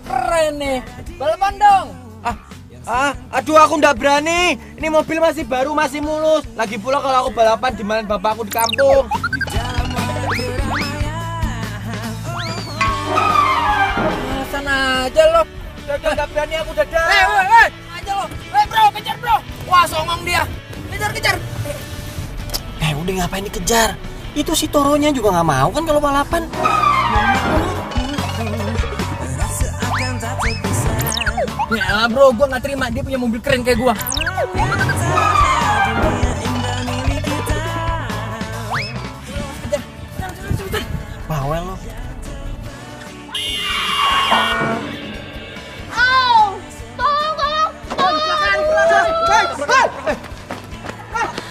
keren nih. Balapan dong. Aduh aku nggak berani. Ini mobil masih baru, masih mulus. Lagi pula kalau aku balapan dimana bapakku di kampung. Sana aja lo. Dadah nggak berani aku dadah. Aja lo. Bro, kejar bro. Wah songong dia. Kejar. Udah ngapain dikejar? Itu si Toronya juga nggak mau kan kalau balapan. Ya bro, gua nggak terima dia punya mobil keren kayak gua. Bawel lo.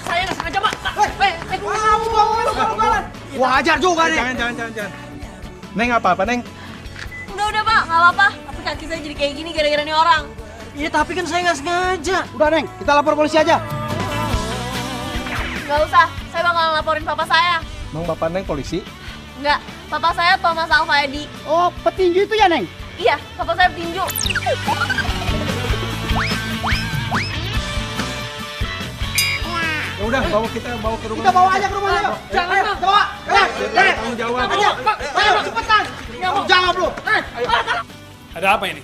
Saya nggak sengaja pak. Wajar juga nih. Jangan. Neng apa Neng? Udah pak, nggak apa-apa. Tapi kaki saya jadi kayak gini gara-gara nih orang. Iya tapi kan saya nggak sengaja. Udah Neng, kita lapor polisi aja. Nggak usah, saya bakal laporin papa saya. Emang bapak Neng polisi? Nggak, papa saya Thomas Alfayadi. Oh, petinju itu ya Neng? Iya, papa saya petinju. Ya udah, kita bawa ke rumah. Kita bawa aja ke rumahnya. Jangan, Ayo, Bang. kita bawa. Tanggung jawab. Ayo, cepetan. Jawab lu. Ada apa ini?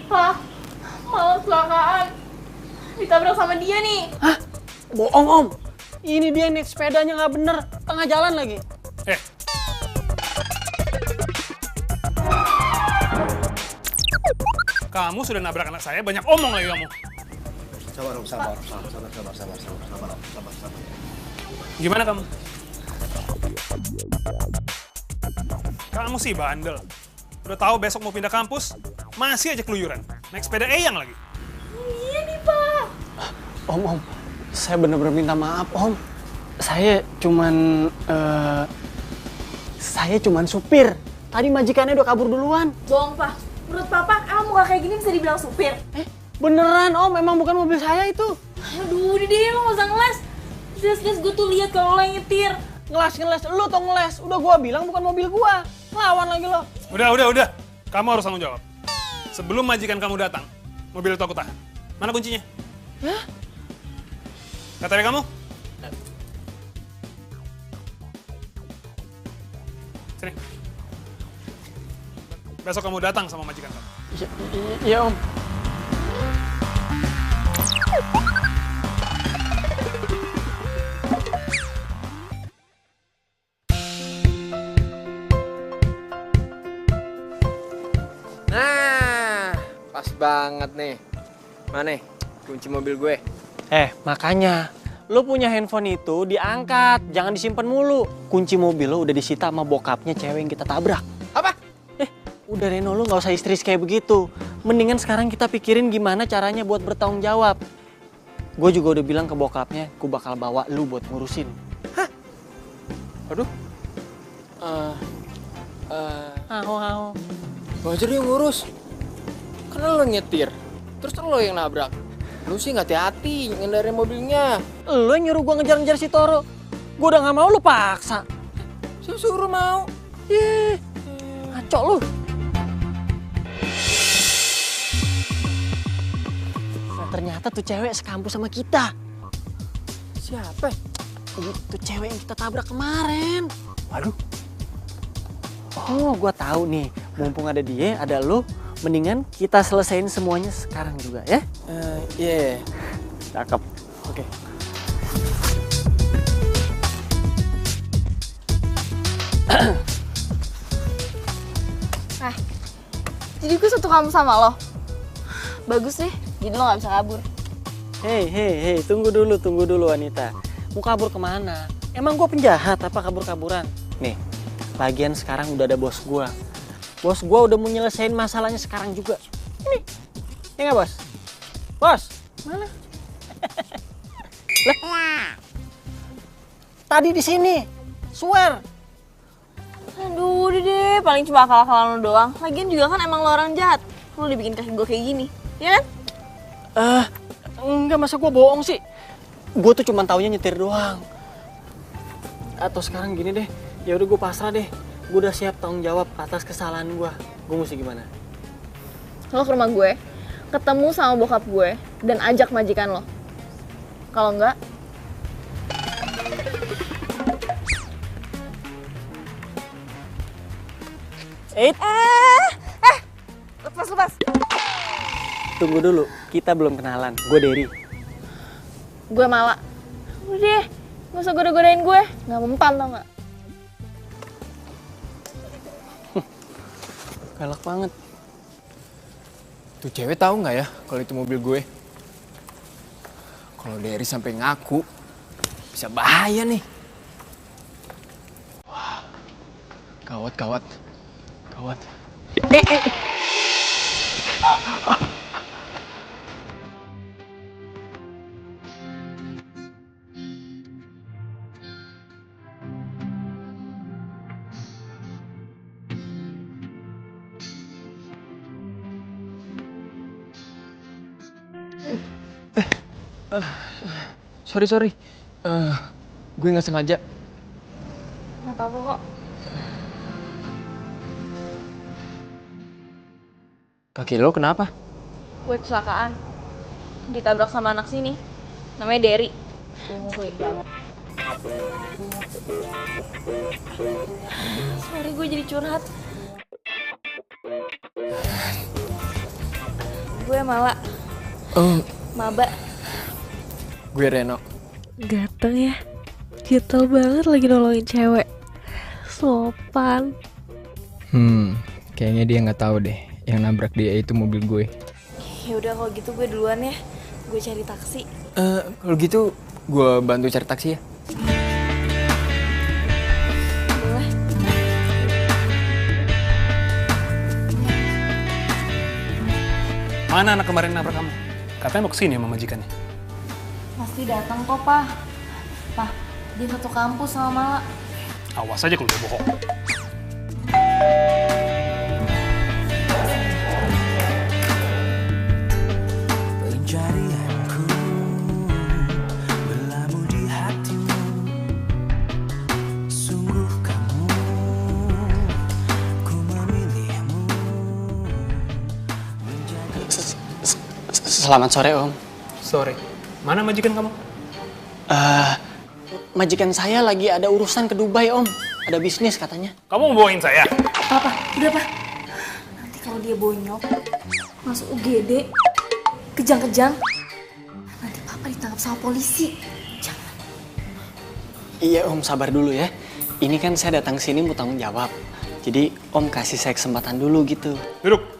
Pak, malah kecelakaan. Ditabrak sama dia nih. Bohong om. Ini dia naik sepedanya nggak bener, tengah jalan lagi. Kamu sudah nabrak anak saya, banyak omong lagi kamu. Sabar. Gimana kamu? Kamu sih bandel. Udah tahu besok mau pindah kampus, masih aja keluyuran. Naik sepeda Eyang lagi. Iya nih, Pak. Om, saya bener-bener minta maaf om. Saya cuman supir. Tadi majikannya udah kabur duluan. Bohong, Pak. Menurut papa, emang muka kayak gini bisa dibilang supir? Beneran om, emang bukan mobil saya itu. Aduh, udah deh, lo nggak usah ngeles. Jelas-jelas gue tuh lihat kalau lo yang nyetir. Ngeles, lu tau ngeles. Udah gua bilang bukan mobil gua. Lawan lagi lo. Udah. Kamu harus tanggung jawab. Sebelum majikan kamu datang, mobil itu aku tahan. Mana kuncinya? Hah? KTP kamu? Sini. Besok kamu datang sama majikan kamu. Iya om. Nah, pas banget nih. Mana nih kunci mobil gue? Makanya lo punya handphone itu diangkat, jangan disimpan mulu. Kunci mobil lo udah disita sama bokapnya cewek yang kita tabrak. Apa? Udah Reno, lo nggak usah histeris kayak begitu. Mendingan sekarang kita pikirin gimana caranya buat bertanggung jawab. Gue juga udah bilang ke bokapnya, gue bakal bawa lu buat ngurusin. Aduh. Aho. Wajar yang ngurus. Karena lo nyetir. Terus lo yang nabrak. Lu sih nggak hati-hati ngendarin mobilnya. Lo yang nyuruh gue ngejar-ngejar si Toro. Gue udah nggak mau, lo paksa. Suruh mau. Ngaco lu. Nah, ternyata tuh cewek sekampus sama kita. Siapa? Itu cewek yang kita tabrak kemarin. Waduh. Oh, gua tahu nih. Mumpung ada dia, ada lu, mendingan kita selesain semuanya sekarang juga ya. Iya. Cakep. Oke. Jadi gue satu kamu sama lo. Bagus deh, jadi lo nggak bisa kabur. Hei, tunggu dulu Anita. Mau kabur kemana? Emang gue penjahat apa kabur-kaburan? Nih, lagian sekarang udah ada bos gue. Bos gue udah mau nyelesain masalahnya sekarang juga. Ini, ya nggak bos? Bos, mana? Lah, tadi di sini, swear. Aduh, udah deh, paling cuma akal-akalan lo doang. Lagian juga kan emang lo orang jahat. Lo dibikin kaki gue kayak gini, ya kan? Enggak, masa gue bohong sih? Gue tuh cuma taunya nyetir doang. Atau sekarang gini deh, ya udah gue pasrah deh. Gue udah siap tanggung jawab atas kesalahan gue. Gue mesti gimana? Lo ke rumah gue, ketemu sama bokap gue, dan ajak majikan lo. Kalau enggak, lepas. Tunggu dulu, kita belum kenalan. Gue Derry. Gue Mala. Udah deh, gak usah goda-godain gue. Gak mempan tau gak? Galak banget. Tuh cewek tahu nggak ya kalau itu mobil gue? Kalau Derry sampai ngaku, bisa bahaya nih. Wah, gawat. Sorry. Gue nggak sengaja. Gak apa-apa kok. Kaki lo kenapa? Gue kecelakaan. Ditabrak sama anak sini. Namanya Derry. Sorry, gue jadi curhat. Gue Mala. Oh, Maba. gue Reno. Ganteng ya. Gentle banget lagi nolongin cewek. Sopan. Kayaknya dia nggak tahu deh yang nabrak dia itu mobil gue. Ya udah kalau gitu gue duluan ya. Gue cari taksi. Kalau gitu gue bantu cari taksi ya. Boleh. Mana anak kemarin nabrak kamu? Katanya mau kesini sama majikannya. Pasti datang kok, Pak. Pak, dia satu kampus sama Mala. Awas aja kalau dia bohong. Pencarianku berlabuh di hatimu. Sungguh kamu, ku memilihmu. Selamat sore, Om. Sorry. Mana majikan kamu? Majikan saya lagi ada urusan ke Dubai, Om. Ada bisnis katanya. Kamu mau bohongin saya? Papa, udah Pak. Nanti kalau dia bonyok, masuk UGD, kejang-kejang, nanti Papa ditangkap sama polisi. Jangan. Iya, Om, sabar dulu ya. Ini kan saya datang sini mau tanggung jawab. Jadi, Om kasih saya kesempatan dulu gitu. Duduk.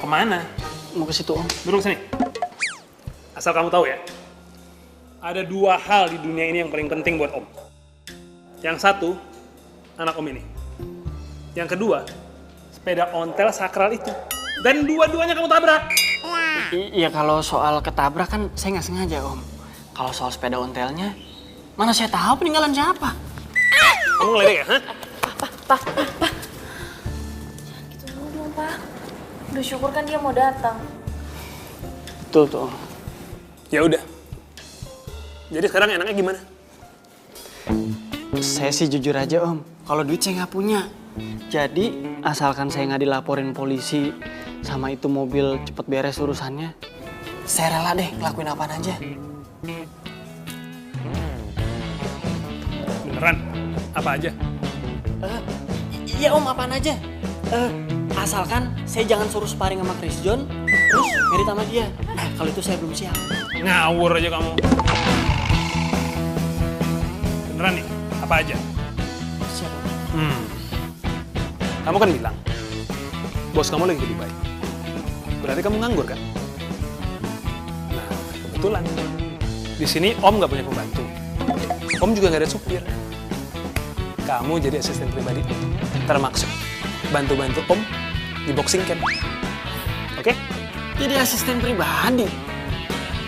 Kemana? Mau ke situ, Om. Duduk sini. Asal kamu tahu ya, ada dua hal di dunia ini yang paling penting buat Om. Yang satu, anak Om ini. Yang kedua, sepeda ontel sakral itu. Dan dua-duanya kamu tabrak. Iya, kalau soal ketabrak kan saya nggak sengaja, Om. Kalau soal sepeda ontelnya, mana saya tahu peninggalan siapa. Kamu ngeledek ya, hah? Gitu dulu dong, Pak. Udah syukur kan dia mau datang. Betul tuh, Om. Ya udah. Jadi sekarang enaknya gimana? Saya sih jujur aja, Om. Kalau duit saya nggak punya. Jadi, asalkan saya nggak dilaporin polisi sama itu mobil cepet beres urusannya, saya rela deh ngelakuin apaan aja. Beneran? Apa aja? Iya, Om, apaan aja. Asalkan saya jangan suruh sparring sama Chris John, terus ngerit sama dia. Nah, kalau itu saya belum siap. Ngawur aja kamu. Beneran nih? Apa aja? Siap, Om. Kamu kan bilang, bos kamu lagi ke Dubai. Berarti kamu nganggur kan? Nah, kebetulan. Di sini Om nggak punya pembantu. Om juga nggak ada supir. Kamu jadi asisten pribadi Om. Termaksud bantu-bantu Om di boxing camp. Oke? Jadi asisten pribadi.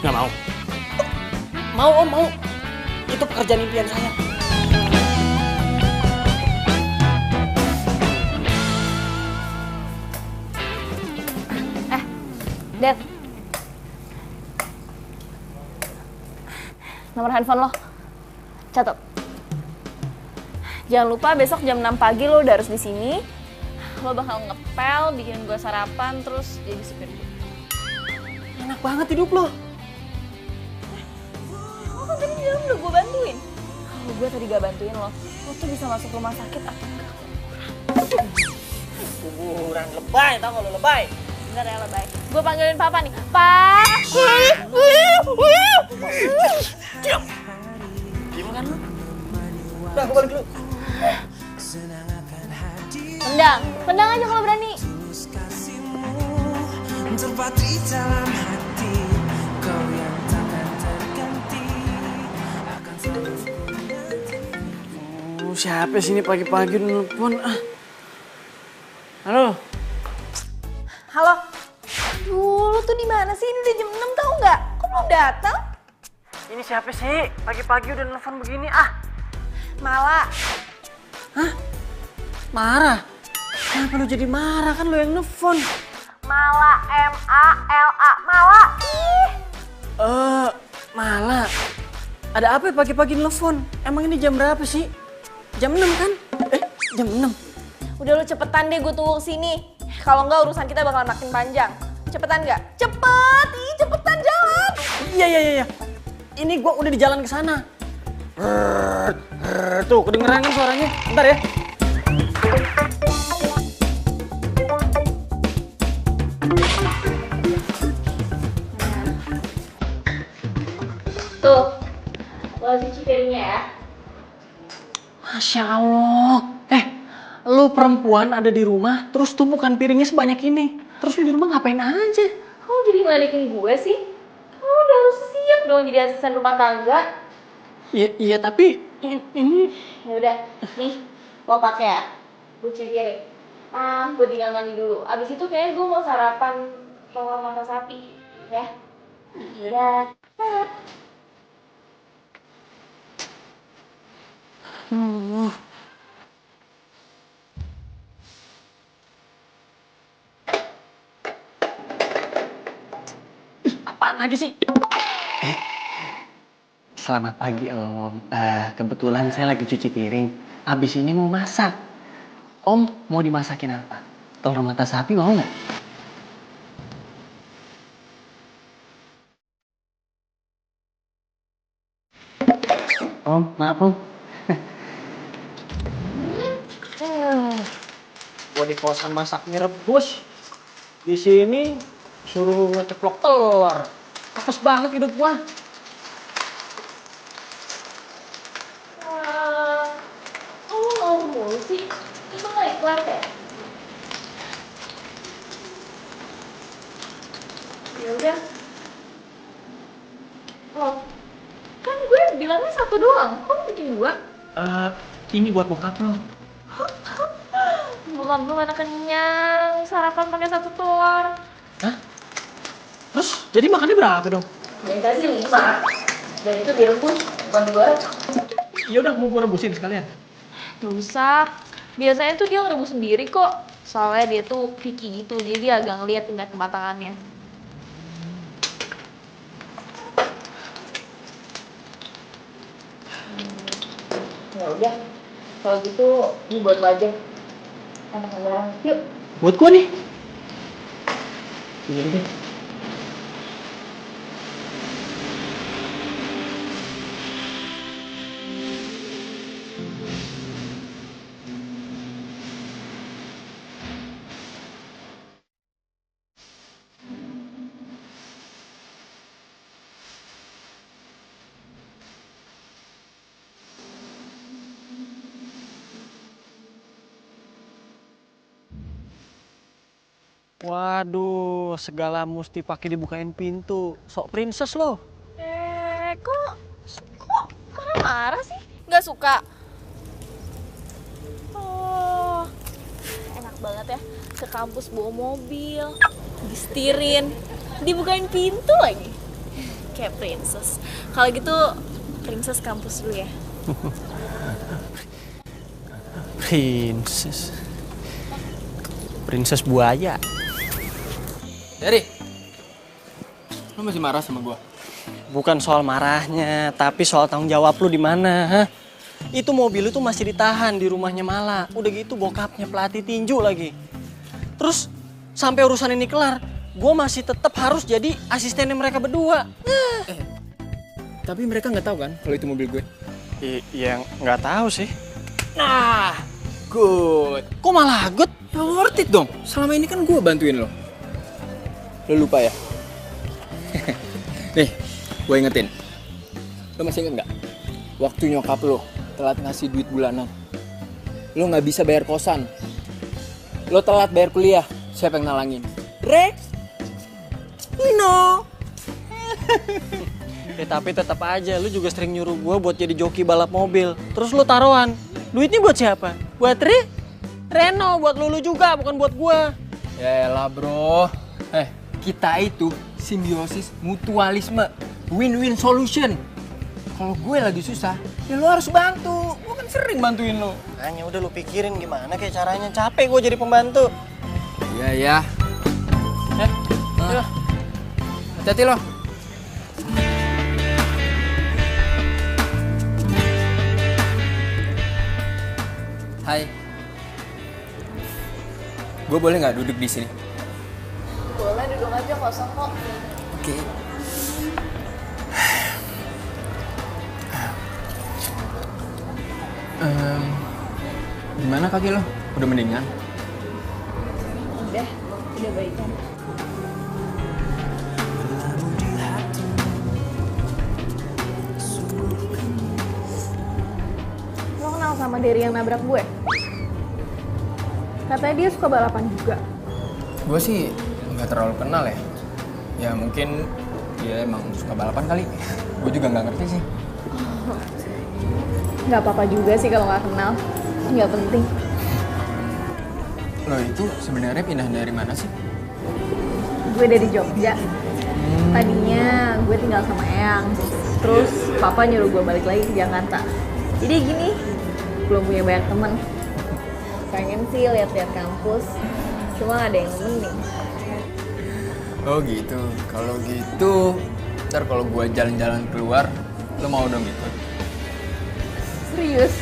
Nggak mau? Mau, Om, mau. Itu pekerjaan impian saya. Dad. nomor handphone lo. Catat. Jangan lupa besok jam 6 pagi lo udah harus di sini. Lo bakal ngepel, bikin gue sarapan, terus jadi supir gue. Enak banget hidup lo. Lo kan tadi di dalam udah gue bantuin. Kalau gue tadi gak bantuin lo tuh bisa masuk rumah sakit atau enggak? Kuburan lebay, tau gak lo lebay? Bentar ya lebay. Gue panggilin papa nih. Pak! Diam! Diam kan lo? Udah, gue balik dulu. Tendang aja kalau berani. Terpatri dalam hati, kau yang takkan terganti akan selalu menanti. Siapa sih ini pagi-pagi nelfon? Halo? Halo. Lu tuh di mana sih? Ini udah jam 6 tau nggak? Kok belum datang? Ini siapa sih? Pagi-pagi udah nelfon begini Mala. Hah? Marah? Kenapa lu jadi marah? Kan lu yang nelfon. Mala, M-A-L-A. Mala. Ih. Mala. Ada apa ya pagi-pagi nelfon? Emang ini jam berapa sih? Jam 6 kan? Jam 6. Udah lu cepetan deh gue tunggu sini. Kalau enggak urusan kita bakal makin panjang. Cepetan nggak? Cepet! Ih, cepetan jalan! Iya. Ini gua udah di jalan ke sana. Tuh, kedengeran kan suaranya? Bentar ya. Tuh, lo cuci piringnya ya. Masya Allah. Lu perempuan ada di rumah, terus tumpukan piringnya sebanyak ini. Terus lu di rumah ngapain aja? Kamu jadi ngeledekin gue sih? Kamu udah harus siap dong jadi asisten rumah tangga. Iya tapi ini... Ya udah, nih lo pakai ya. Gue cuci piring. Gue tinggal mandi dulu. Abis itu kayaknya gue mau sarapan telur mata sapi. Ya? Iya. Apaan lagi sih? Selamat pagi Om. Kebetulan saya lagi cuci piring. Abis ini mau masak. Om mau dimasakin apa? Telur mata sapi mau nggak? Om, maaf Om. Gua di kosan masak mie rebus. Di sini suruh ngeceplok telur. Apes banget hidup gua. Kamu mau mulu sih? Itu nggak ikhlas ya? Ya udah. Oh, kan gue bilangnya satu doang. Kok bikin dua? Ini buat bokap lo. Bukan belum mana kenyang. Sarapan pakai satu telur. Hah? Terus jadi makannya berapa dong? Yang kasih 5. Dan itu direbus, bukan dua. Ya udah mau gua rebusin sekalian. Gak usah. Biasanya tuh dia ngerebus sendiri kok. Soalnya dia tuh picky gitu, jadi dia agak ngeliat tingkat kematangannya. Ya udah. Kalau gitu, ini buat lo aja. Anak-anak, yuk. Buat gua nih. Iya deh. Waduh, segala mesti pakai dibukain pintu. Sok princess lo. Kok marah-marah sih? Nggak suka? Oh, enak banget ya. Ke kampus bawa mobil, disetirin, dibukain pintu lagi. Kayak princess. Kalau gitu, princess kampus dulu ya. Princess. Princess buaya. Dari, lu masih marah sama gua? Bukan soal marahnya, tapi soal tanggung jawab lu di mana, hah? Itu mobil itu masih ditahan di rumahnya Mala. Udah gitu bokapnya pelatih tinju lagi. Terus sampai urusan ini kelar, gue masih tetap harus jadi asistennya mereka berdua. Tapi mereka nggak tahu kan kalau itu mobil gue. Iya nggak tahu sih. Nah, good. Kok malah good? Ya worth it dong. Selama ini kan gue bantuin lo. Lo lupa ya? Nih, gue ingetin. Lo masih inget nggak? Waktu nyokap lo telat ngasih duit bulanan. Lo nggak bisa bayar kosan. Lo telat bayar kuliah. Siapa yang nalangin? Rex? Nino? Ya tapi tetap aja, lu juga sering nyuruh gue buat jadi joki balap mobil. Terus lu taruhan. Duitnya buat siapa? Buat Reno, buat lu juga, bukan buat gue. Ya elah bro. Kita itu simbiosis mutualisme. Win-win solution. Kalau gue lagi susah, ya lo harus bantu. Gue kan sering bantuin lo. Hanya udah lu pikirin gimana kayak caranya. Capek gue jadi pembantu. Iya ya. Hati-hati lo. Hai. Gue boleh nggak duduk di sini? Boleh, duduk aja, kosong kok. Oke. Gimana kaki lo? Udah mendingan? Udah baikan. Lo kenal sama Derry yang nabrak gue? Katanya dia suka balapan juga. Gue sih nggak terlalu kenal ya. Ya mungkin dia emang suka balapan kali. Gue juga nggak ngerti sih. Nggak apa-apa juga sih kalau nggak kenal. Nggak penting. Lo itu sebenarnya pindah dari mana sih? Gue dari Jogja. Tadinya gue tinggal sama Eyang. Terus papa nyuruh gue balik lagi ke Jakarta. Jadi gini, belum punya banyak temen. Pengen sih lihat-lihat kampus. Cuma nggak ada yang nemenin. Oh gitu. Kalau gitu, ntar kalau gue jalan-jalan keluar, lo mau dong gitu? Serius?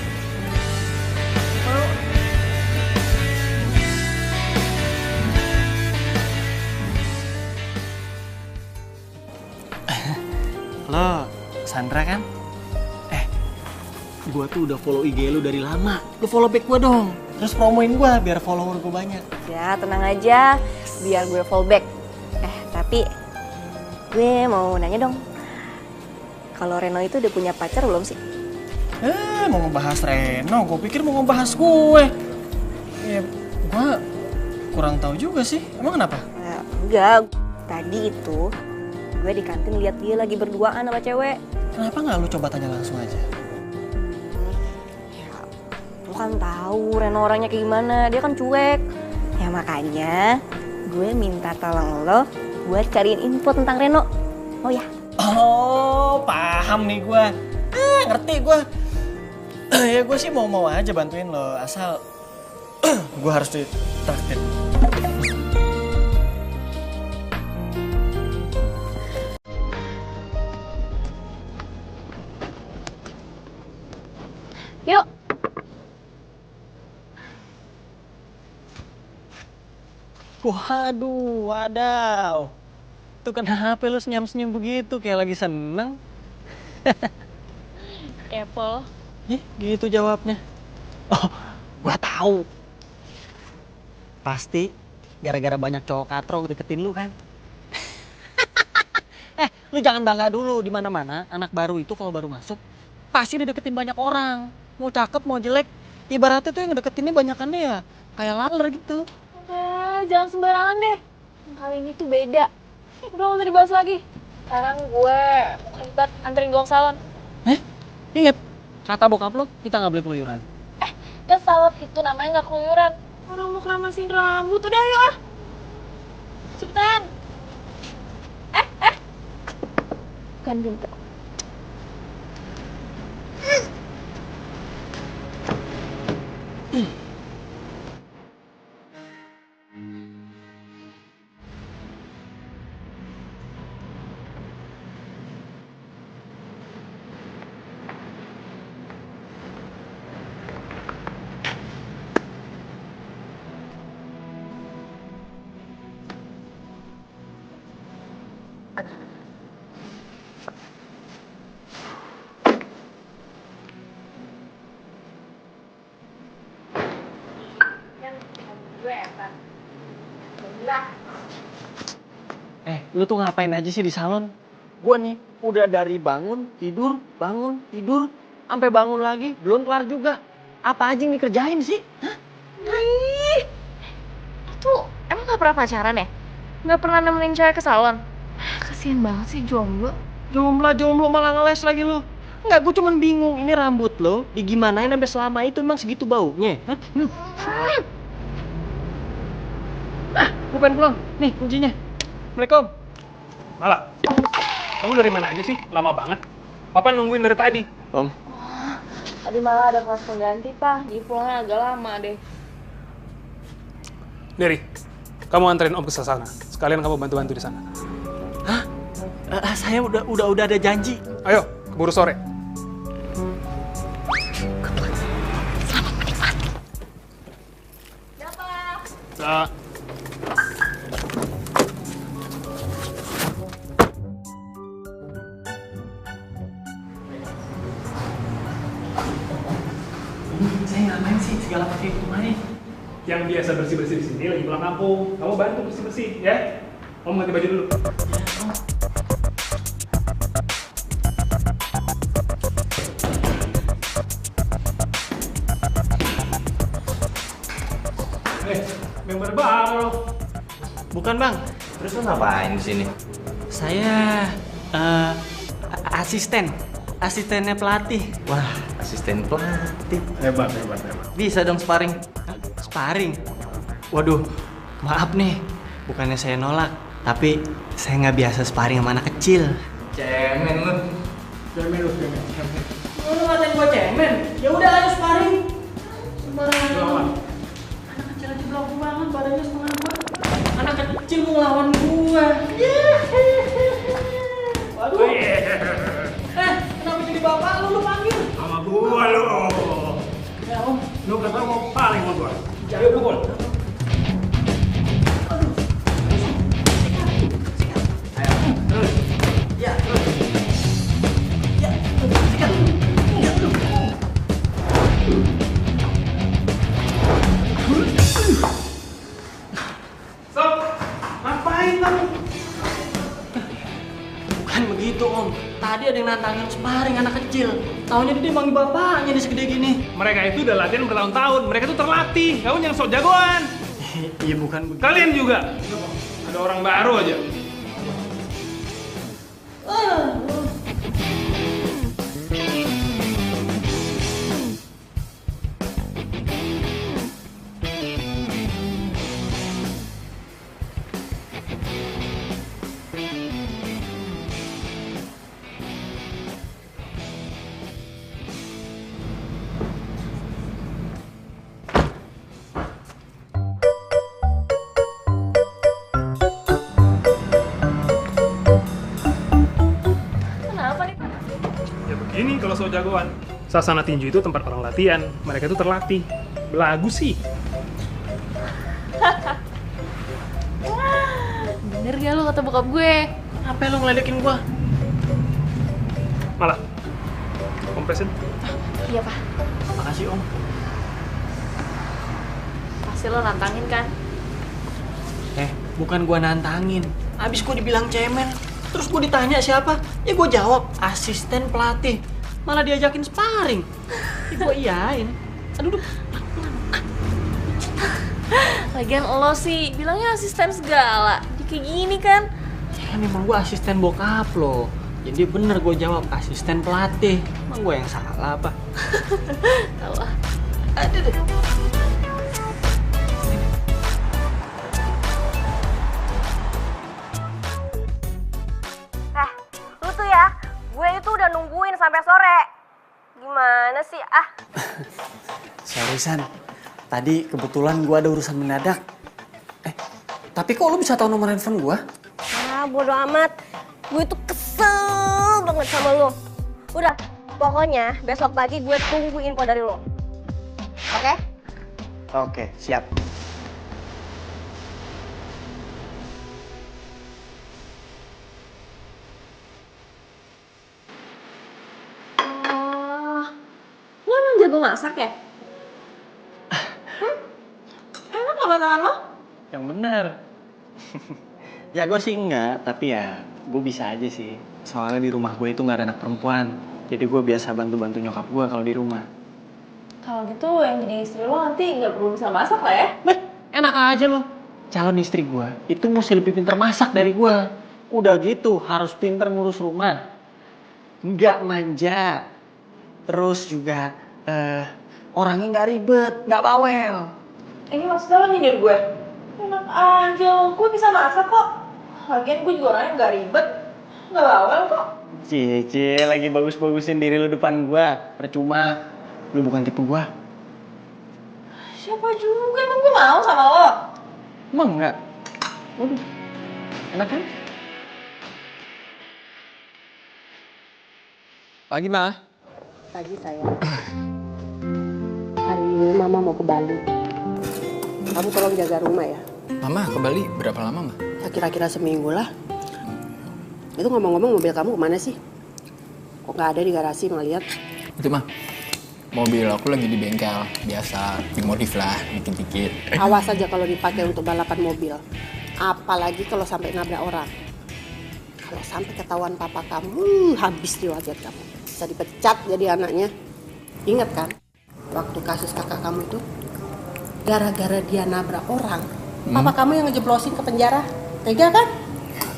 Lo, Sandra kan? Gua tuh udah follow IG lu dari lama. Lu follow back gua dong. Terus promoin gua biar follower gua banyak. Ya, tenang aja. Biar gue follow back. Tapi gue mau nanya dong. Kalau Reno itu udah punya pacar belum sih? Mau ngebahas Reno, gue pikir mau ngebahas gue. Ya, gue kurang tahu juga sih. Emang kenapa? Enggak. Tadi itu gue di kantin lihat dia lagi berduaan sama cewek. Kenapa nggak lu coba tanya langsung aja? Ya, lu kan tahu Reno orangnya kayak gimana. Dia kan cuek. Ya makanya gue minta tolong lo buat cariin info tentang Reno. Oh ya. Oh, paham nih gue. Ngerti gue. Ya gue sih mau aja bantuin lo. Asal gue harus ditraktir. Yuk. Waduh, wadaw. Tuh kenapa lu senyum-senyum begitu? Kayak lagi seneng. Kepo. Gitu jawabnya. Oh, gua tahu. Pasti gara-gara banyak cowok katro deketin lu kan? Lu jangan bangga dulu. Di mana-mana anak baru itu kalau baru masuk pasti dideketin banyak orang. Mau cakep, mau jelek. Ibaratnya tuh yang deketinnya banyakannya ya kayak laler gitu. Jangan sembarangan deh. Kali ini tuh beda. Udah gak usah dibahas lagi. Sekarang gue ribet anterin gue ke salon. Ingat, kata bokap lo kita nggak boleh keluyuran. Dan salon itu namanya gak keluyuran. Orang mau keramasin rambut, udah yuk ah. Cepetan. Bukan pintu. Lu tuh ngapain aja sih di salon? Gua nih udah dari bangun, tidur, sampai bangun lagi, belum kelar juga. Apa aja yang dikerjain sih? Ih, itu emang gak pernah pacaran ya? Gak pernah nemenin cewek ke salon? Kasian banget sih jomblo. Jomblo malah ngeles lagi lu. Enggak, gue cuman bingung. Ini rambut lo digimanain sampai selama itu emang segitu baunya? Hah? Gue pengen pulang. Nih kuncinya. Assalamualaikum. Malah, kamu dari mana aja sih? Lama banget. Papa nungguin dari tadi. Om. Tadi malah ada kelas pengganti, Pak. Jadi pulangnya agak lama deh. Dery, kamu anterin Om ke sana. Sekalian kamu bantu-bantu di sana. Hah? Saya udah ada janji. Ayo, keburu sore. Nah. Saya ngapain sih segala pakai kemarin? Yang biasa bersih-bersih di sini lagi pulang kampung. Kamu bantu bersih-bersih, ya? Om ganti baju dulu. Member baru. Bukan bang. Terus lu ngapain di sini? Saya asistennya pelatih. Wah, asisten pelatih. Hebat. Bisa dong sparring? Hah? Sparring? Waduh, maaf nih. Bukannya saya nolak, tapi saya nggak biasa sparring sama anak kecil. Cemen lu. Lu ngatain gua cemen? Ya udah ayo sparring. Sembarangan. Anak kecil aja belagu banget, badannya setengah gua. Anak kecil mau ngelawan gua. Waduh. Kenapa jadi bapak lu panggil? Sama gua lo. Ya om. Lu kata mau paling sama gua. Ayo pukul. Bukan begitu om. Tadi ada yang nantangin sparring anak kecil. Taunya dia manggil bapaknya di segede gini. Mereka itu udah latihan bertahun-tahun. Mereka tuh terlatih. Kamu yang sok jagoan. Iya bukan begitu. Kalian juga. Ada orang baru aja. Kenapa nih? Ya begini kalau sok jagoan. Sasana tinju itu tempat orang latihan. Mereka itu terlatih. Belagu sih. Bener gak lu kata bokap gue? Apa lu ngeledekin gua? Malah. Kompresin. Iya, Pak. Makasih om. Pasti lo nantangin kan? Bukan gua nantangin. Abis gua dibilang cemen. Terus gua ditanya siapa? Ya gua jawab asisten pelatih. Malah diajakin sparring. Ya gua iyain. Aduh. Lagian lo sih bilangnya asisten segala. Jadi kayak gini kan? Ya kan emang gua asisten bokap lo. Jadi bener gua jawab asisten pelatih. Emang gua yang salah apa? Tahu ah. Aduh deh. Lu tuh ya, gue itu udah nungguin sampai sore. Gimana sih? Sorry San, tadi kebetulan gua ada urusan mendadak. Tapi kok lu bisa tahu nomor handphone gua? Bodo amat. Gue tuh kesel banget sama lu. Udah, pokoknya besok pagi gue tunggu info dari lu. Oke? Oke, siap. Lu emang jago masak ya? Enak gak masakan lo? Yang benar. Ya gue sih enggak, tapi ya gue bisa aja sih. Soalnya di rumah gue itu nggak ada anak perempuan. Jadi gue biasa bantu-bantu nyokap gue kalau di rumah. Kalau gitu yang jadi istri lo nanti nggak perlu bisa masak lah ya? Enak aja loh. Calon istri gue itu mesti lebih pintar masak dari gue. Udah gitu harus pintar ngurus rumah. Nggak manja. Terus juga orangnya nggak ribet, nggak bawel. Ini maksudnya lo nyindir gue? Enak aja, gue bisa masak kok. Lagian gue juga orangnya nggak ribet, nggak bawel kok. Cie, lagi bagus-bagusin diri lu depan gue. Percuma, lu bukan tipe gue. Siapa juga, emang gue mau sama lo? Emang enggak? Waduh, enak kan? Pagi, Ma. Pagi sayang. Hari ini Mama mau ke Bali. Kamu tolong jaga rumah ya. Mama ke Bali berapa lama, Ma? Ya, kira-kira seminggu lah. Itu ngomong-ngomong mobil kamu kemana sih? Kok nggak ada di garasi ngeliat? Itu, Ma. Mobil aku lagi di bengkel. Biasa dimodif lah, dikit-dikit. Awas aja kalau dipakai untuk balapan mobil. Apalagi kalau sampai nabrak orang. Kalau sampai ketahuan papa kamu, habis di wajah kamu. Bisa dipecat jadi anaknya. Ingat kan? Waktu kasus kakak kamu itu, gara-gara dia nabrak orang, papa kamu yang ngejeblosin ke penjara. Tega kan?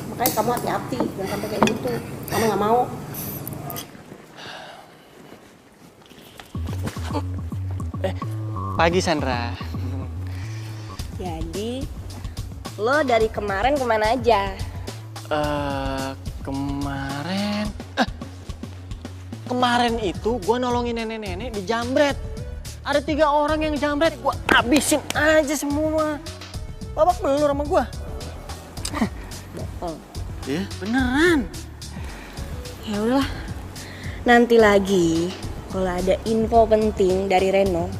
Makanya kamu hati-hati, jangan sampai kayak gitu. Kamu nggak mau. Pagi Sandra. Jadi, lo dari kemarin kemana aja? Kemarin itu gue nolongin nenek-nenek di jambret. Ada 3 orang yang jambret, gue habisin aja semua. Babak belur sama gue. Iya, beneran. Ya udahlah. Nanti lagi kalau ada info penting dari Reno,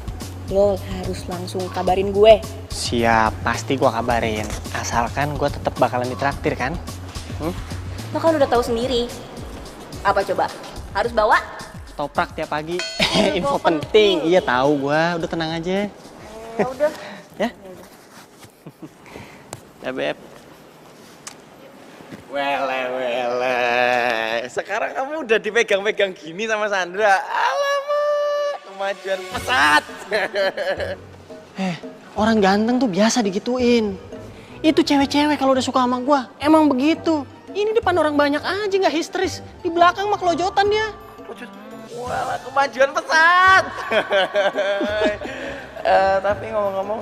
lo harus langsung kabarin gue. Siap, pasti gue kabarin. Asalkan gue tetap bakalan ditraktir kan? Lo kan udah tahu sendiri. Apa coba? Harus bawa? Toprak tiap pagi. Info penting. Iya tahu gue. Udah tenang aja. Ya udah. Ya. Ya Beb. Wele. Sekarang kamu udah dipegang-pegang gini sama Sandra. Alamak, kemajuan pesat. Orang ganteng tuh biasa digituin. Itu cewek-cewek kalau udah suka sama gua, emang begitu. Ini depan orang banyak aja nggak histeris. Di belakang mah kelojotan dia. Wah, kemajuan pesat. Tapi ngomong-ngomong,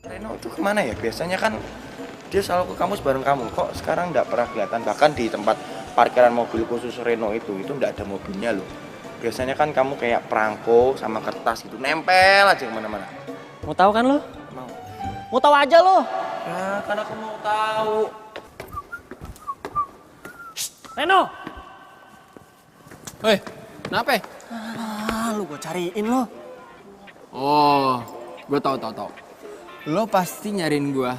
Reno itu kemana ya? Biasanya kan dia selalu ke kampus bareng kamu. Kok sekarang nggak pernah kelihatan? Bahkan di tempat parkiran mobil khusus Reno itu nggak ada mobilnya loh. Biasanya kan kamu kayak perangko sama kertas gitu, nempel aja kemana-mana. Mau tahu kan lo? Mau. Mau tahu aja lo. Ya, kan aku mau tahu. Reno. Hei, kenapa? Lu gua cariin lo. Oh, gue tahu. Lo pasti nyariin gue.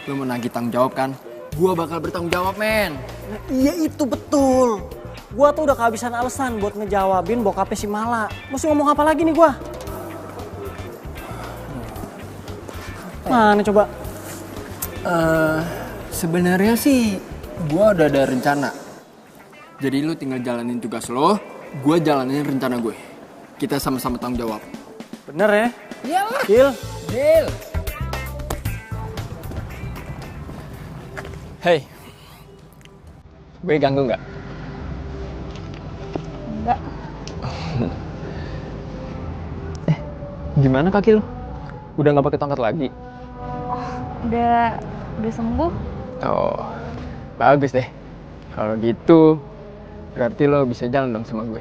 Lo mau nagih tanggung jawab kan? Gue bakal bertanggung jawab, men. Nah, iya itu betul. Gua tuh udah kehabisan alasan buat ngejawabin bokapnya si Mala. Mesti ngomong apa lagi nih gua? Mana coba? Sebenarnya sih gue udah ada rencana. Jadi lu tinggal jalanin tugas lo, gue jalanin rencana gue. Kita sama-sama tanggung jawab. Bener ya? Iyalah. Deal. Hey, gue ganggu nggak? Enggak. Gimana kaki lu? Udah nggak pakai tongkat lagi? Udah sembuh. Oh, bagus deh. Kalau gitu, berarti lo bisa jalan dong sama gue.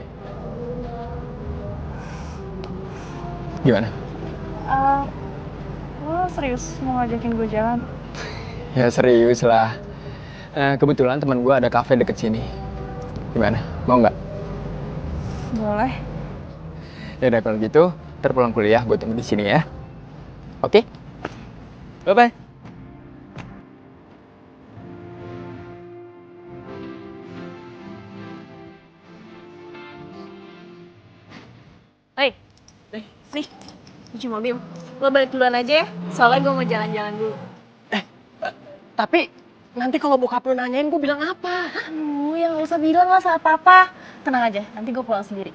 Gimana? Lo serius mau ngajakin gue jalan? Ya serius lah. Kebetulan teman gue ada kafe deket sini. Gimana? Mau nggak? Boleh. Ya udah kalau gitu, ntar pulang kuliah gue tunggu di sini ya. Oke? Bye-bye. Hei, nih, cuci mobil. Lo balik duluan aja ya, soalnya gue mau jalan-jalan dulu. Tapi nanti kalau bokap lu nanyain gue bilang apa? Ya nggak usah bilang lah sama papa. Tenang aja, nanti gue pulang sendiri.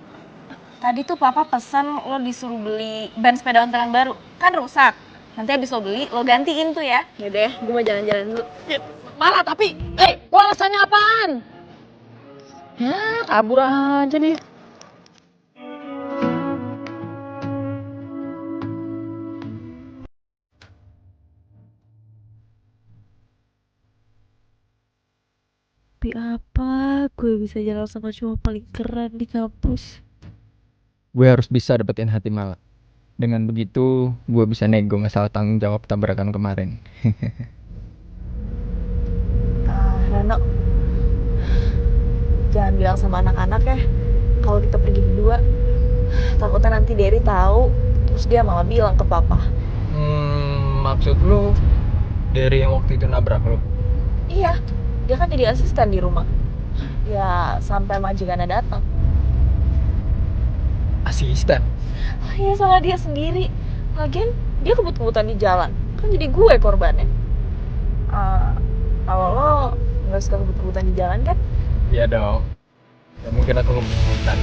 Tadi tuh papa pesan lo disuruh beli ban sepeda ontel yang baru. Kan rusak. Nanti habis lo beli, lo gantiin tuh ya. Yaudah ya, gue mau jalan-jalan dulu. Malah tapi, lo alasannya apaan? Ya kabur aja nih. Tapi apa gue bisa jalan sama cowok paling keren di kampus? Gue harus bisa dapetin hati Mala. Dengan begitu, gue bisa nego masalah tanggung jawab tabrakan kemarin. Reno, jangan bilang sama anak-anak ya kalau kita pergi berdua. Takutnya nanti Derry tahu, terus dia malah bilang ke papa. Maksud lu dari yang waktu itu nabrak lu? Iya, dia kan jadi asisten di rumah. Ya sampai majikannya datang. Asisten? Iya, salah dia sendiri. Lagian dia kebut-kebutan di jalan. Kan jadi gue korbannya. Kalau lo nggak suka kebut-kebutan di jalan kan? Iya dong. Ya mungkin aku kebut-kebutan.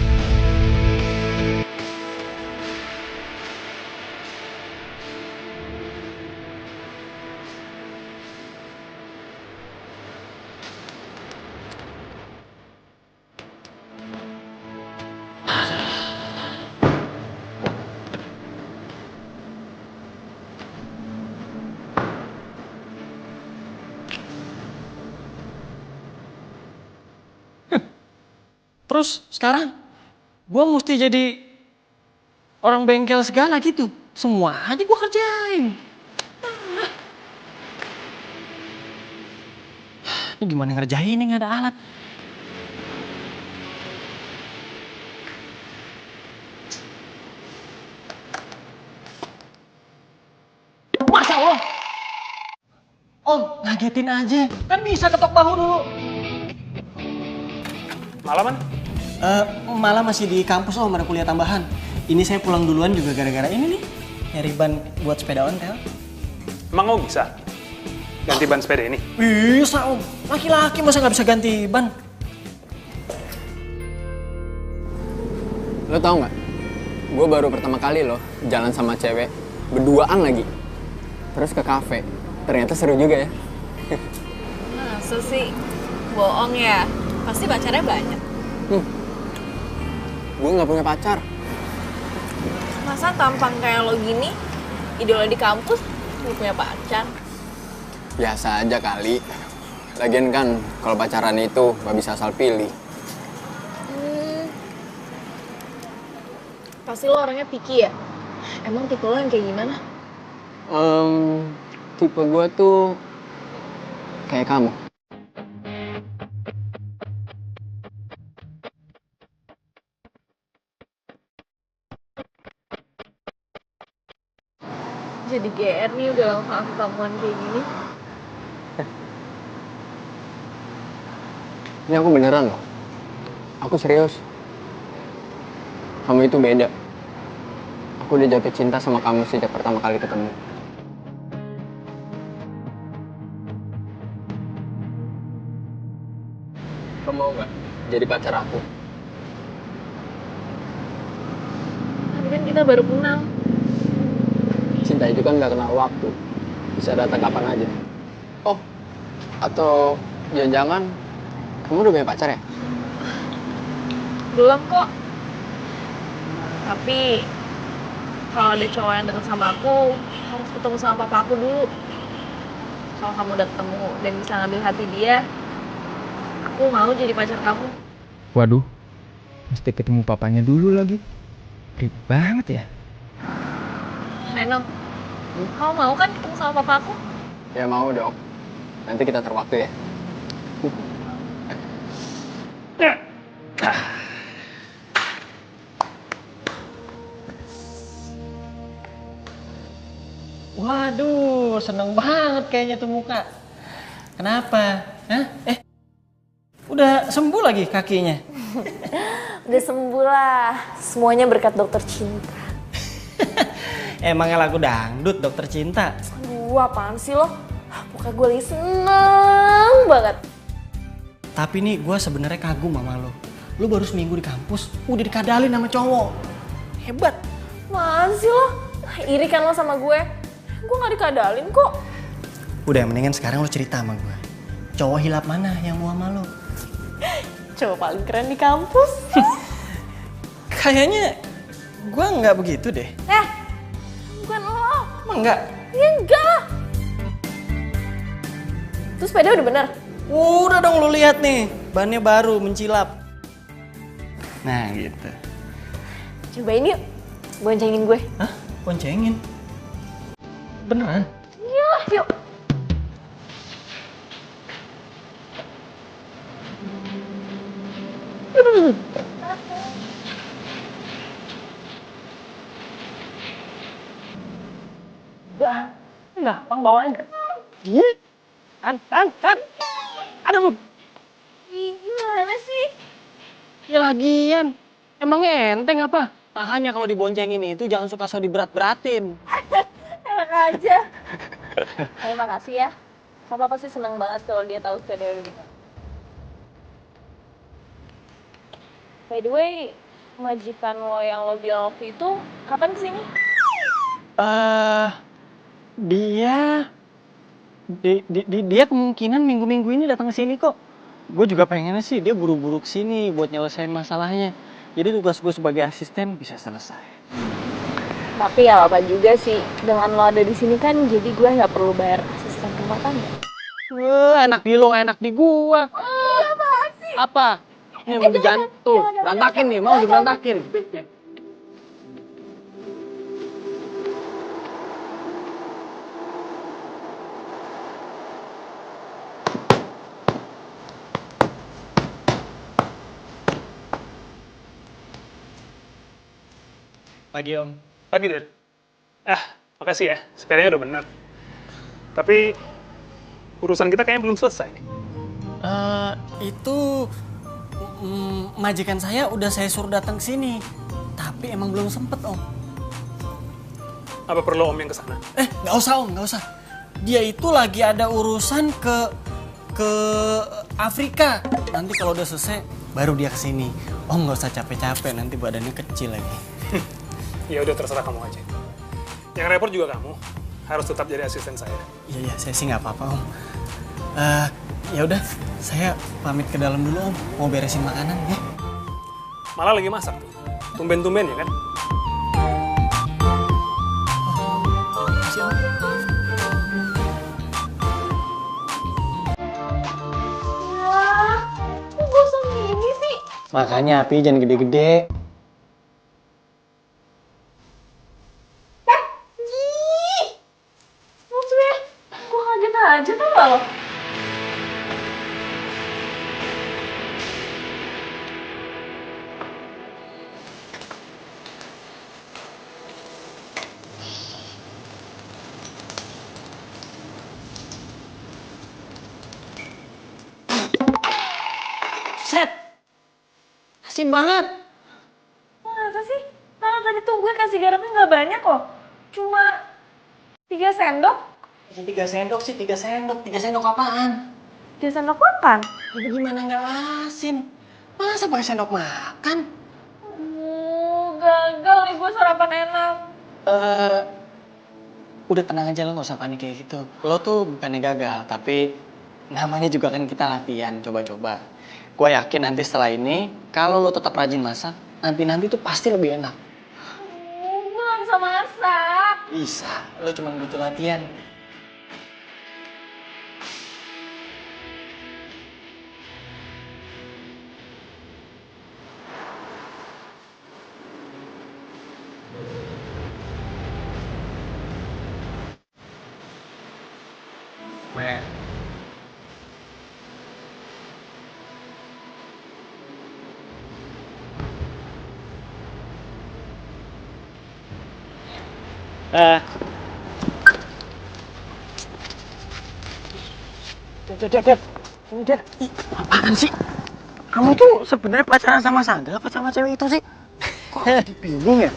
Terus sekarang gue mesti jadi orang bengkel segala gitu. Semua aja gue kerjain. Ini gimana ngerjainnya nggak ada alat? Masa lo? Oh, ngagetin aja. Kan bisa ketok bahu dulu. Malaman? Malah masih di kampus ada kuliah tambahan. Ini saya pulang duluan juga gara-gara ini nih. Nyari ban buat sepeda ontel. Emang Om bisa ganti ban sepeda ini? Bisa Om. Laki-laki masa nggak bisa ganti ban? Lo tau nggak? Gue baru pertama kali loh jalan sama cewek berduaan lagi. Terus ke kafe. Ternyata seru juga ya. Masa sih? Bohong ya? Pasti pacarnya banyak. Gue nggak punya pacar. Masa tampang kayak lo gini, idola di kampus, gak punya pacar? Biasa aja kali. Lagian kan kalau pacaran itu nggak bisa asal pilih. Pasti lo orangnya picky ya? Emang tipe lo yang kayak gimana? Tipe gue tuh kayak kamu. Jadi GR nih udah kamu-kamuan kayak gini. Ini aku beneran loh. Aku serius. Kamu itu beda. Aku udah jatuh cinta sama kamu sejak pertama kali ketemu. Kamu mau gak jadi pacar aku? Tapi kan kita baru kenal. Cinta itu kan gak kenal waktu. Bisa datang kapan aja. Oh, atau jangan-jangan kamu udah punya pacar ya? Belum kok. Tapi kalau ada cowok yang deket sama aku, harus ketemu sama papa aku dulu. Kalau kamu udah ketemu dan bisa ngambil hati dia, aku mau jadi pacar kamu. Waduh, mesti ketemu papanya dulu lagi. Ribet banget ya. Reno, kamu mau kan ketemu sama papa aku? Ya mau dong. Nanti kita atur waktu ya. Waduh, seneng banget kayaknya tuh muka. Kenapa? Hah? Udah sembuh lagi kakinya? Udah sembuh lah. Semuanya berkat dokter cinta. Emangnya lagu dangdut dokter cinta? Aduh, apaan sih lo? Pokoknya gue lagi seneng banget. Tapi nih gue sebenarnya kagum sama lo. Lo baru seminggu di kampus, udah dikadalin sama cowok. Hebat. Mana sih lo? Iri kan lo sama gue? Gue gak dikadalin kok. Udah, mendingan sekarang lo cerita sama gue. Cowok hilap mana yang mau sama lo? Cowok paling keren di kampus. Kayaknya gue nggak begitu deh. Bukan lo. Emang enggak? Ya enggak lah. Terus sepeda udah bener? Udah dong, lo lihat nih, bannya baru mencilap. Nah gitu. Cobain yuk, boncengin gue. Hah? Boncengin? Beneran? Iya, yuk. Gampang bawanya. Aduh. Gimana sih? Ya lagian, emangnya enteng apa? Makanya kalau diboncengin itu jangan suka so diberat-beratin. Enak aja. Terima kasih ya. Papa pasti seneng banget kalau dia tahu sepeda udah bisa. By the way, majikan lo yang lo bilang waktu itu kapan kesini? Dia kemungkinan minggu-minggu ini datang ke sini kok. Gue juga pengennya sih dia buru-buru kesini buat nyelesain masalahnya. Jadi tugas gue sebagai asisten bisa selesai. Tapi ya apa juga sih, dengan lo ada di sini kan jadi gue nggak perlu bayar asisten rumah tangga. Enak di lo, enak di gua. Apaan sih? Apa? Ini mau digantung, berantakin nih, mau diberantakin. Pagi Om. Pagi Dad. Makasih ya, sepedanya udah bener. Tapi urusan kita kayaknya belum selesai. Itu majikan saya udah saya suruh datang ke sini, tapi emang belum sempet Om. Apa perlu Om yang kesana? Nggak usah Om, nggak usah. Dia itu lagi ada urusan ke Afrika. Nanti kalau udah selesai baru dia kesini. Om nggak usah capek-capek, nanti badannya kecil lagi. Ya udah terserah kamu aja. Yang repot juga kamu. Harus tetap jadi asisten saya. Iya, saya sih nggak apa-apa Om. Ya udah, saya pamit ke dalam dulu Om. Mau beresin makanan ya. Malah lagi masak tuh. Tumben-tumben ya kan? Siap. Kok gosong gini sih? Makanya api jangan gede-gede. Maksudnya, gue kaget aja tuh lo. Set! Asin banget. Masa sih? Karena tadi tuh gue kasih garamnya nggak banyak kok. Cuma 3 sendok. 3 sendok sih, 3 sendok. 3 sendok apaan? 3 sendok makan. Itu gimana nggak asin? Masa pakai sendok makan? Gagal nih gue sarapan enak. Udah tenang aja, lo gak usah panik kayak gitu. Lo tuh bukannya gagal, tapi namanya juga kan kita latihan, coba-coba. Gue yakin nanti setelah ini, kalau lo tetap rajin masak, nanti tuh pasti lebih enak. Gue gak bisa masak. Bisa, lo cuma butuh latihan. Dad. Apaan sih? Kamu tuh sebenarnya pacaran sama Sandra apa sama cewek itu sih? Kok bingung ya?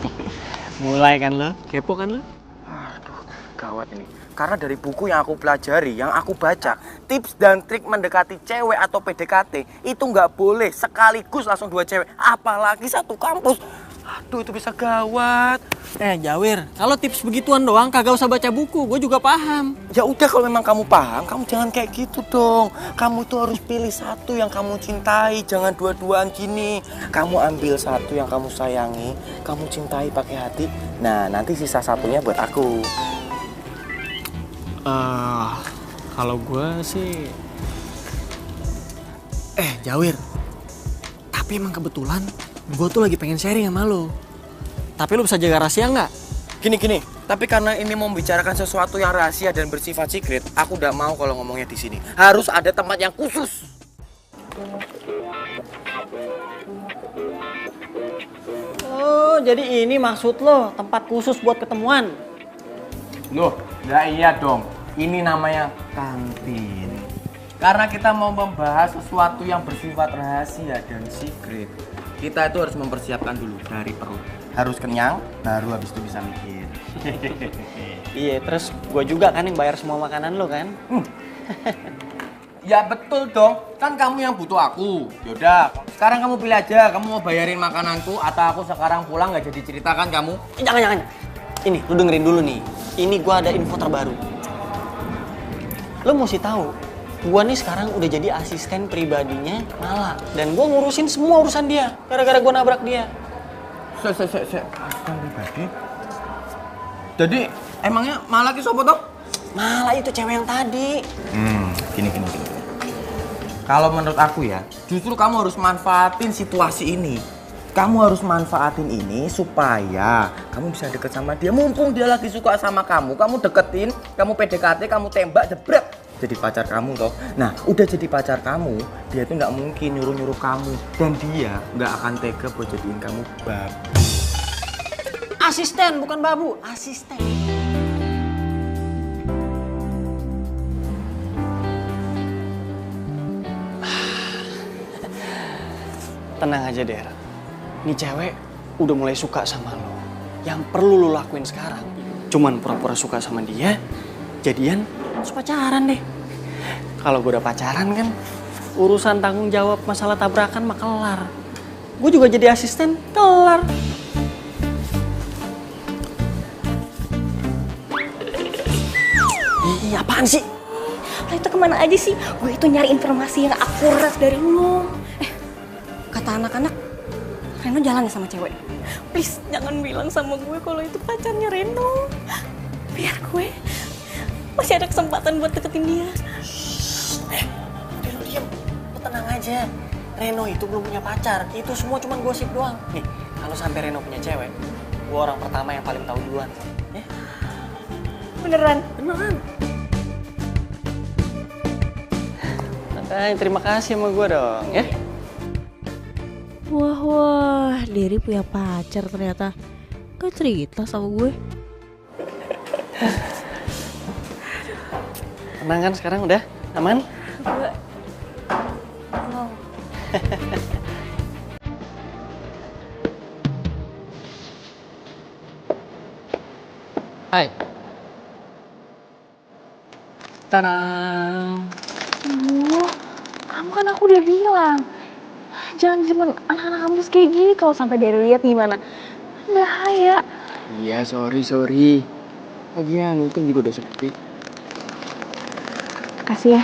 Mulai kan lo? Kepo kan lo? Aduh, gawat ini. Karena dari buku yang aku pelajari, yang aku baca, tips dan trik mendekati cewek atau PDKT itu nggak boleh sekaligus langsung 2 cewek, apalagi satu kampus. Aduh, itu bisa gawat. Jawir, kalau tips begituan doang kagak usah baca buku, gue juga paham. Ya udah, kalau memang kamu paham, kamu jangan kayak gitu dong. Kamu tuh harus pilih satu yang kamu cintai, jangan dua-duaan gini. Kamu ambil satu yang kamu sayangi, kamu cintai pakai hati. Nah, nanti sisa satunya buat aku. Kalau gue sih... Jawir, tapi emang kebetulan gue tuh lagi pengen sharing sama lo. Tapi lo bisa jaga rahasia nggak? Gini, tapi karena ini mau membicarakan sesuatu yang rahasia dan bersifat secret, aku udah mau kalau ngomongnya di sini. Harus ada tempat yang khusus. Oh, jadi ini maksud lo, tempat khusus buat ketemuan? Loh, nggak iya dong. Ini namanya kantin. Karena kita mau membahas sesuatu yang bersifat rahasia dan secret, kita itu harus mempersiapkan dulu dari perut. Harus kenyang, baru habis itu bisa mikir. Iya, terus gue juga kan yang bayar semua makanan lo kan? Ya betul dong, kan kamu yang butuh aku. Yaudah, sekarang kamu pilih aja, kamu mau bayarin makananku atau aku sekarang pulang nggak jadi cerita kan kamu? Jangan. Ini, lu dengerin dulu nih. Ini gue ada info terbaru. Lo mesti tahu, gue nih sekarang udah jadi asisten pribadinya Mala. Dan gue ngurusin semua urusan dia, gara-gara gue nabrak dia. Asisten pribadi? Jadi, emangnya Mala ki sopo toh? Mala itu cewek yang tadi. Gini. Kalau menurut aku ya, justru kamu harus manfaatin situasi ini. Kamu harus manfaatin ini supaya kamu bisa deket sama dia. Mumpung dia lagi suka sama kamu deketin, kamu PDKT, kamu tembak, jebret. Jadi pacar kamu toh. Nah, udah jadi pacar kamu, dia tuh nggak mungkin nyuruh kamu. Dan dia nggak akan tega buat jadiin kamu babu. Asisten, bukan babu. Asisten. Tenang aja, Der. Nih cewek udah mulai suka sama lo. Yang perlu lo lakuin sekarang cuman pura-pura suka sama dia, jadian, terus pacaran deh. Kalau gue udah pacaran kan, urusan tanggung jawab masalah tabrakan mah kelar. Gue juga jadi asisten, kelar. Iya, apaan sih? Lo itu kemana aja sih? Gue itu nyari informasi yang akurat dari lo. Kata anak-anak, Reno jalan ya sama cewek? Please, jangan bilang sama gue kalau itu pacarnya Reno. Biar gue masih ada kesempatan buat deketin dia. Udah lu diem, lu tenang aja. Reno itu belum punya pacar, itu semua cuma gosip doang. Nih, kalau sampai Reno punya cewek, gue orang pertama yang paling tahu duluan. Ya? Beneran? Beneran. Makanya terima kasih sama gue dong, ya. Wah, Derry punya pacar ternyata. Gak cerita sama gue. Tenang kan sekarang udah? Aman? Hai. Tadang. Kamu kan aku udah bilang. Jangan simpen anak-anak kampus kayak gini, kalau sampai Derry lihat gimana? Bahaya. Iya, sorry. Lagian itu juga udah sepi. Kasih ya.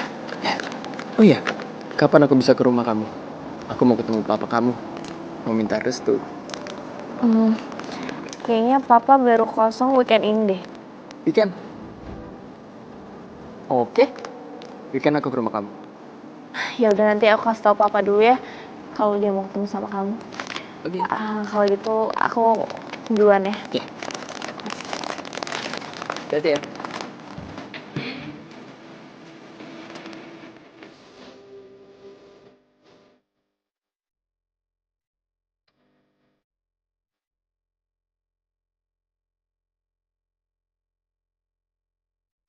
Oh iya, kapan aku bisa ke rumah kamu? Aku mau ketemu papa kamu. Mau minta restu. Kayaknya papa baru kosong weekend ini deh. Weekend? Oke. Weekend aku ke rumah kamu. Ya udah, nanti aku kasih tau papa dulu ya kalau dia mau ketemu sama kamu. Oke. Kalau gitu aku duluan ya. Oke. Hati-hati ya.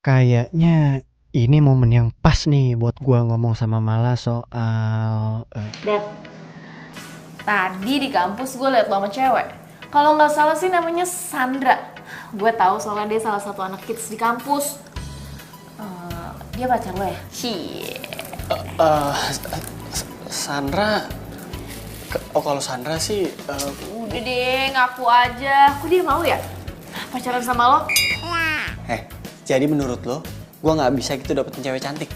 Kayaknya ini momen yang pas nih buat gua ngomong sama Mala soal... Dad, tadi di kampus gue liat lo sama cewek. Kalau nggak salah sih namanya Sandra. gue tahu soalnya dia salah satu anak kids di kampus. Dia pacar lo ya? Cie. Sandra, kalau Sandra sih, Udah deh, ngaku aja. Kok dia mau ya pacaran sama lo? jadi menurut lo, gue nggak bisa gitu dapetin cewek cantik?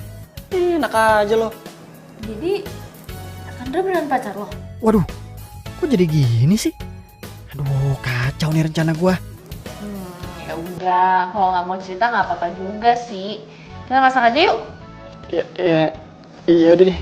Enak aja lo. Jadi Sandra beneran pacar lo? Waduh, kok jadi gini sih? Aduh, kacau nih rencana gua. Ya udah, kalau nggak mau cerita nggak apa-apa juga sih. Kita masak aja yuk. Iya udah deh.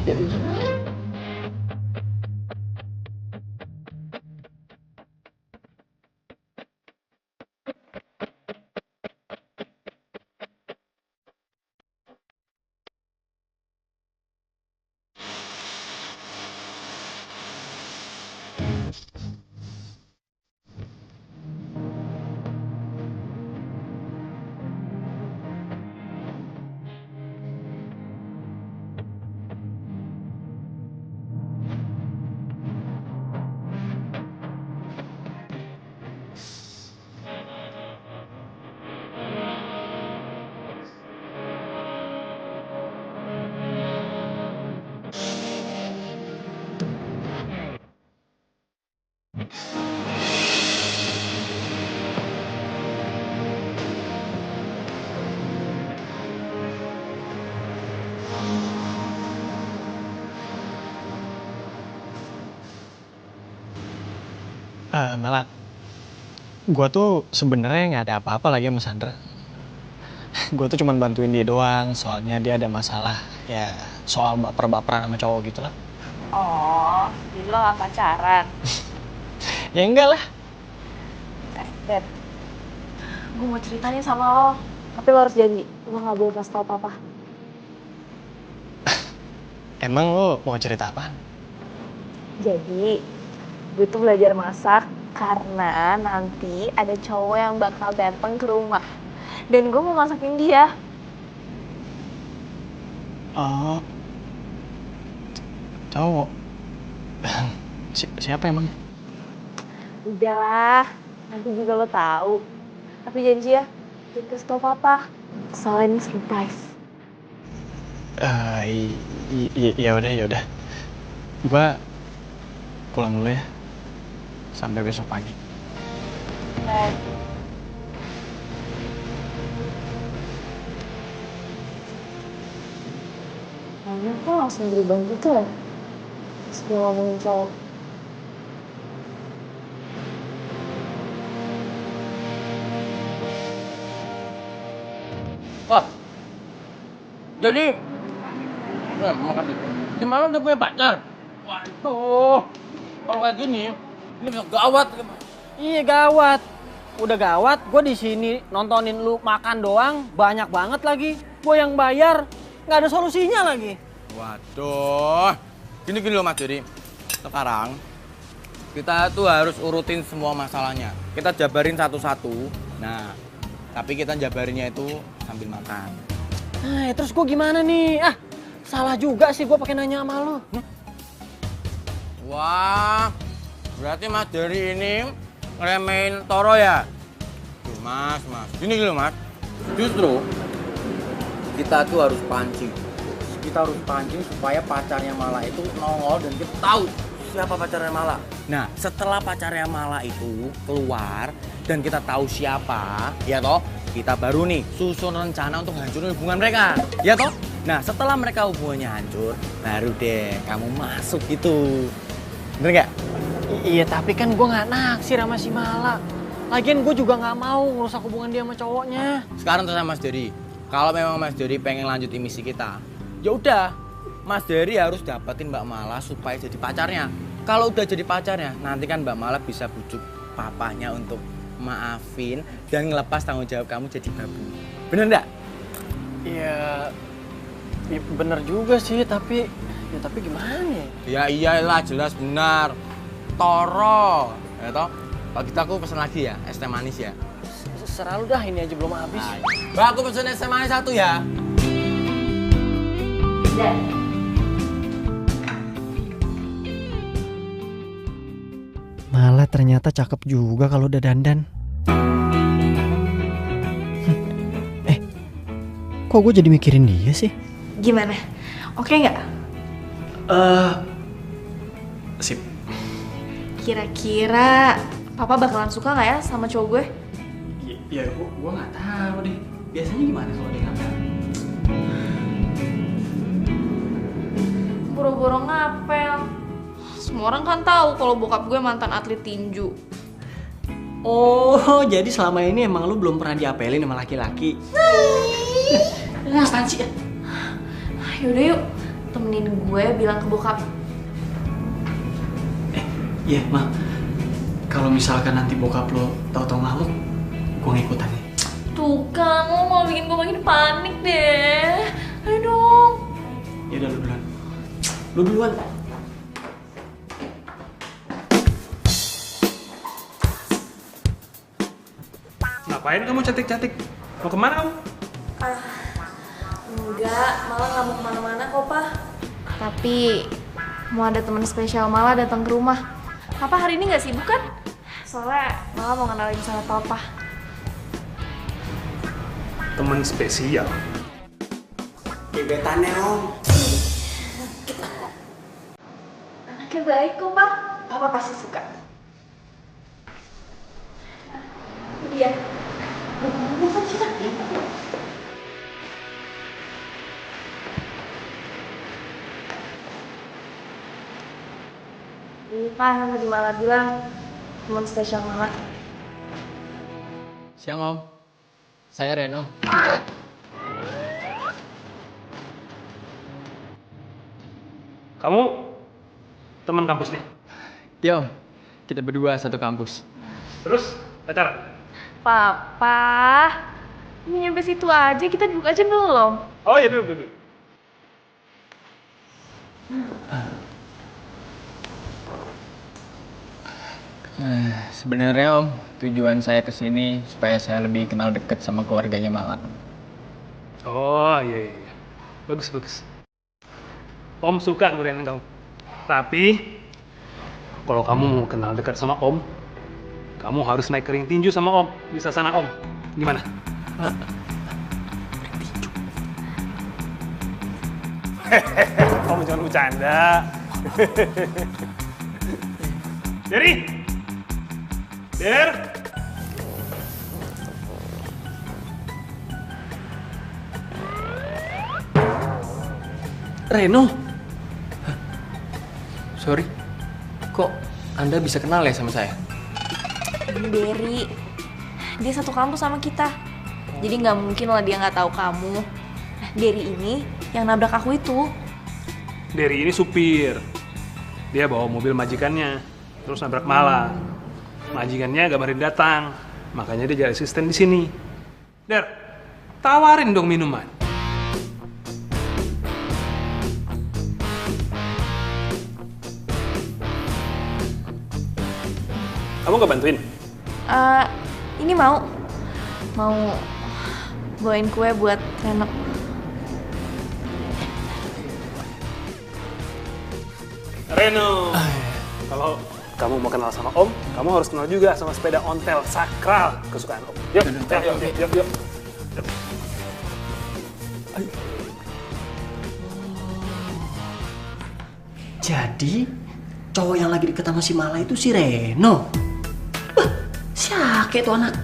Melak, gue tuh sebenarnya nggak ada apa-apa lagi sama Sandra. Gue tuh cuma bantuin dia doang, soalnya dia ada masalah, ya soal baper-baperan sama cowok gitu lah. Oh, jadi lo gak pacaran? Ya enggak lah. Dad, gue mau ceritain sama lo. Tapi lo harus janji, lo gak boleh kasih tau papa. Emang lo mau cerita apaan? Jadi, gue tuh belajar masak karena nanti ada cowok yang bakal datang ke rumah. Dan gue mau masakin dia. Oh, cowok. Siapa emangnya? Udahlah, nanti juga lo tahu. Tapi janji ya, jangan kasih tau papa. Soalnya ini surprise. Ya udah. Gua pulang dulu ya. Sampai besok pagi. Kayaknya kok langsung berubah gitu ya? Sebelum ngomongin cowok. Wah, jadi si Mala udah punya pacar. Waduh, kalau kayak gini, ini bisa gawat. Iya gawat. Udah gawat, gue di sini nontonin lu makan doang, banyak banget lagi. Gue yang bayar, nggak ada solusinya lagi. Waduh, gini loh Mas Jody. Sekarang kita tuh harus urutin semua masalahnya. Kita jabarin satu-satu. Nah, tapi kita jabarinnya itu sambil makan. Nah, terus gue gimana nih? Salah juga sih gue pakai nanya sama lu. Wah, berarti Mas Jody ini ngeremehin Toro ya? Duh, Mas. Gini loh Mas. Justru kita tuh harus pancing. Kita harus pancing supaya pacarnya Mala itu nongol dan kita tahu siapa pacarnya Mala. Nah, setelah pacarnya Mala itu keluar dan kita tahu siapa, ya toh, kita baru nih susun rencana untuk hancurin hubungan mereka, ya toh. Nah, setelah mereka hubungannya hancur, baru deh kamu masuk gitu. Bener nggak? Iya, tapi kan gue nggak naksir sama si Mala. Lagian gue juga nggak mau ngerusak hubungan dia sama cowoknya. Sekarang terserah Mas Jody. Kalau memang Mas Jody pengen lanjutin misi kita, ya udah, Mas Jody harus dapetin Mbak Mala supaya jadi pacarnya. Kalau udah jadi pacarnya, nanti kan Mbak Mala bisa bujuk papanya untuk maafin dan ngelepas tanggung jawab kamu jadi babu. Bener nggak? Iya, bener juga sih, tapi gimana ya? Ya iyalah, jelas benar. Toro, ya toh. Pak kita aku pesen lagi ya, es teh manis ya. Serah lu dah, ini aja belum habis. Mbak, aku pesen es teh manis satu ya. Malah ternyata cakep juga kalau udah dandan. Kok gue jadi mikirin dia sih? Gimana? Oke nggak? Sip. Kira-kira papa bakalan suka nggak ya sama cowok gue? Ya gue nggak tahu deh. Biasanya gimana kalau dia ngapel? Boro-boro ngapel. Semua orang kan tahu kalau bokap gue mantan atlet tinju. Oh, jadi selama ini emang lu belum pernah diapelin sama laki-laki? Apaan sih? Yaudah yuk, temenin gue bilang ke bokap. Iya, Ma. Kalau misalkan nanti bokap lo tahu-tahu ngamuk, gue ngikutan ya. Tuh kan, lo mau bikin gue makin panik deh. Ayo dong. Ya udah lu duluan. Lu duluan. Ngapain kamu cantik-cantik? Mau kemana kamu? Enggak, malah nggak mau kemana-mana kok, Pak. Tapi mau ada teman spesial malah datang ke rumah. Papa hari ini nggak sibuk kan? Soalnya malah mau kenalin sama Papa. Temen spesial. Gebetannya Om. Anaknya baik kok, Pak. Papa pasti suka. Iya. Bukan sih, Pak, tadi malah bilang teman spesial Mama. Siang Om, saya Reno. Kamu teman kampus nih? Iya Om, kita berdua satu kampus. Terus pacaran? Papa, ini nyampe situ aja, kita duduk aja belum? Oh iya duduk. Sebenarnya Om, tujuan saya kesini supaya saya lebih kenal dekat sama keluarganya Mala. Oh iya. Bagus. Om suka keberanian kamu. Tapi kalau kamu mau kenal dekat sama Om, kamu harus naik ke ring tinju sama Om. Bisa sana Om. Gimana? Ring tinju. Om jangan bercanda. Der. Reno? Sorry, kok Anda bisa kenal ya sama saya? Ini Derry, dia satu kampus sama kita. Jadi nggak mungkin lah dia nggak tahu kamu. Derry ini yang nabrak aku itu. Derry ini supir. Dia bawa mobil majikannya, terus nabrak Mala. Majikannya gabarin datang, makanya dia jadi asisten di sini. Der, tawarin dong minuman. Kamu gak bantuin? Ini mau bawain kue buat Reno. Reno, kalau kamu mau kenal sama Om, kamu harus kenal juga sama sepeda ontel sakral kesukaan Om. Yuk. Jadi cowok yang lagi deket sama si Mala itu si Reno. Wah, siake tuh anak.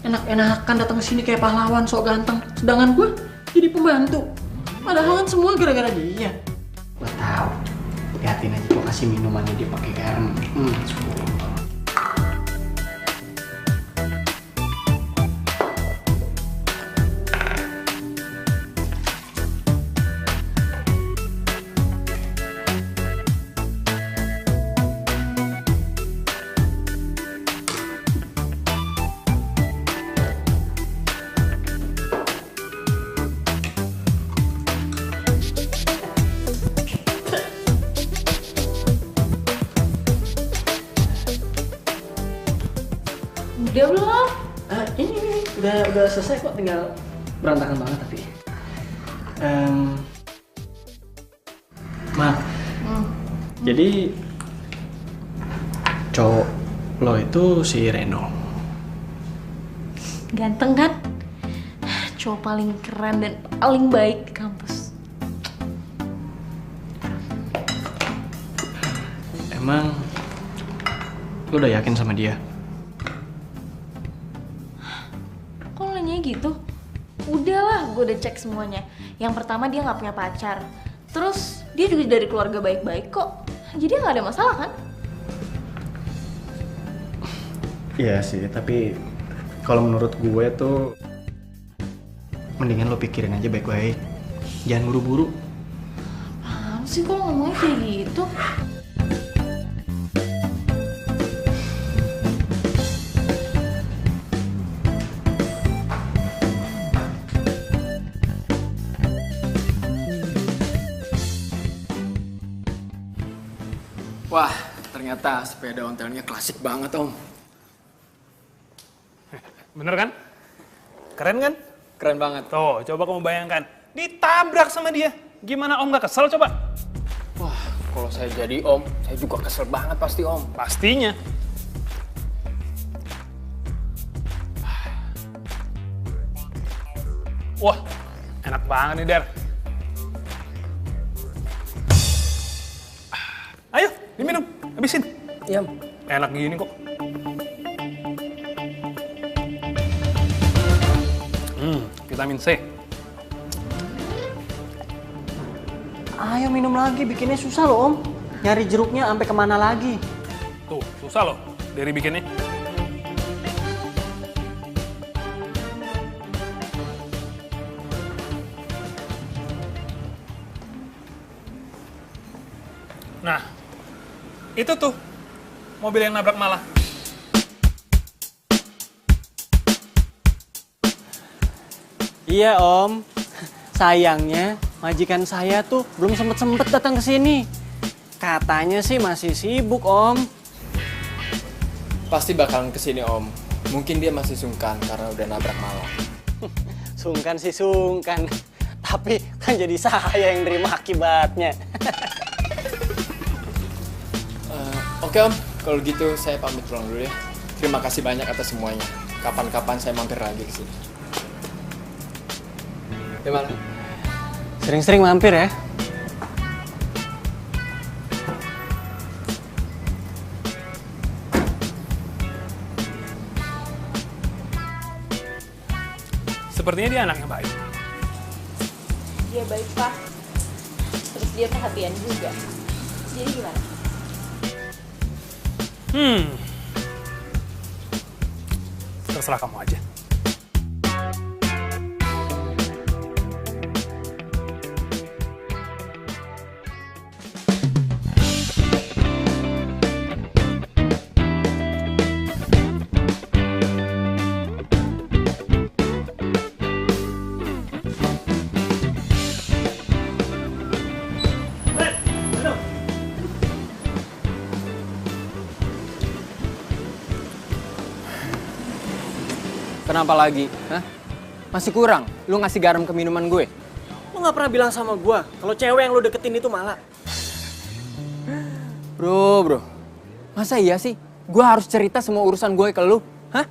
Enak-enakan datang ke sini kayak pahlawan sok ganteng. Sedangkan gue jadi pembantu. Padahal kan semua gara-gara dia. Gue tahu. Lihatin aja gue kasih minumannya dia pakai garam. Udah belum? Ini udah selesai kok, tinggal berantakan banget tapi. Ma, jadi cowok lo itu si Reno. Ganteng kan? cowok paling keren dan paling baik di kampus. Emang lu udah yakin sama dia? Kok lo nanya gitu? Udahlah, gue udah cek semuanya. Yang pertama dia nggak punya pacar. Terus dia juga dari keluarga baik-baik kok. Jadi nggak ada masalah kan? Iya sih, tapi kalau menurut gue tuh mendingan lo pikirin aja baik-baik. Jangan buru-buru. Apaan sih kok lo ngomongnya kayak gitu? Wah, ternyata sepeda ontelnya klasik banget, Om. Bener kan? Keren kan? Keren banget. Tuh, coba kamu bayangkan. Ditabrak sama dia. Gimana Om gak kesel coba? Wah, kalau saya jadi Om, saya juga kesel banget pasti, Om. Pastinya. Wah, enak banget nih, Der. Ayo, diminum. Habisin. Iya, Om. Enak gini kok. Vitamin C. Ayo minum lagi, bikinnya susah loh Om. Nyari jeruknya sampai kemana lagi? Tuh, susah loh dari bikinnya. Nah, itu tuh mobil yang nabrak Mala. Iya Om, sayangnya majikan saya tuh belum sempet datang ke sini. Katanya sih masih sibuk Om. Pasti bakalan kesini, Om. Mungkin dia masih sungkan karena udah nabrak Mala. Sungkan sih sungkan, tapi kan jadi saya yang terima akibatnya. Oke, Om. Kalau gitu saya pamit pulang dulu ya. Terima kasih banyak atas semuanya. Kapan-kapan saya mampir lagi ke sini. Ya, Mala. Sering-sering mampir ya. Sepertinya dia anaknya baik. Dia baik, Pak. Terus dia perhatian juga. Jadi gimana? Terserah kamu aja. Kenapa lagi? Hah? Masih kurang? Lu ngasih garam ke minuman gue? Lu gak pernah bilang sama gua kalau cewek yang lu deketin itu Mala. Bro. Masa iya sih? Gue harus cerita semua urusan gue ke lu? Hah?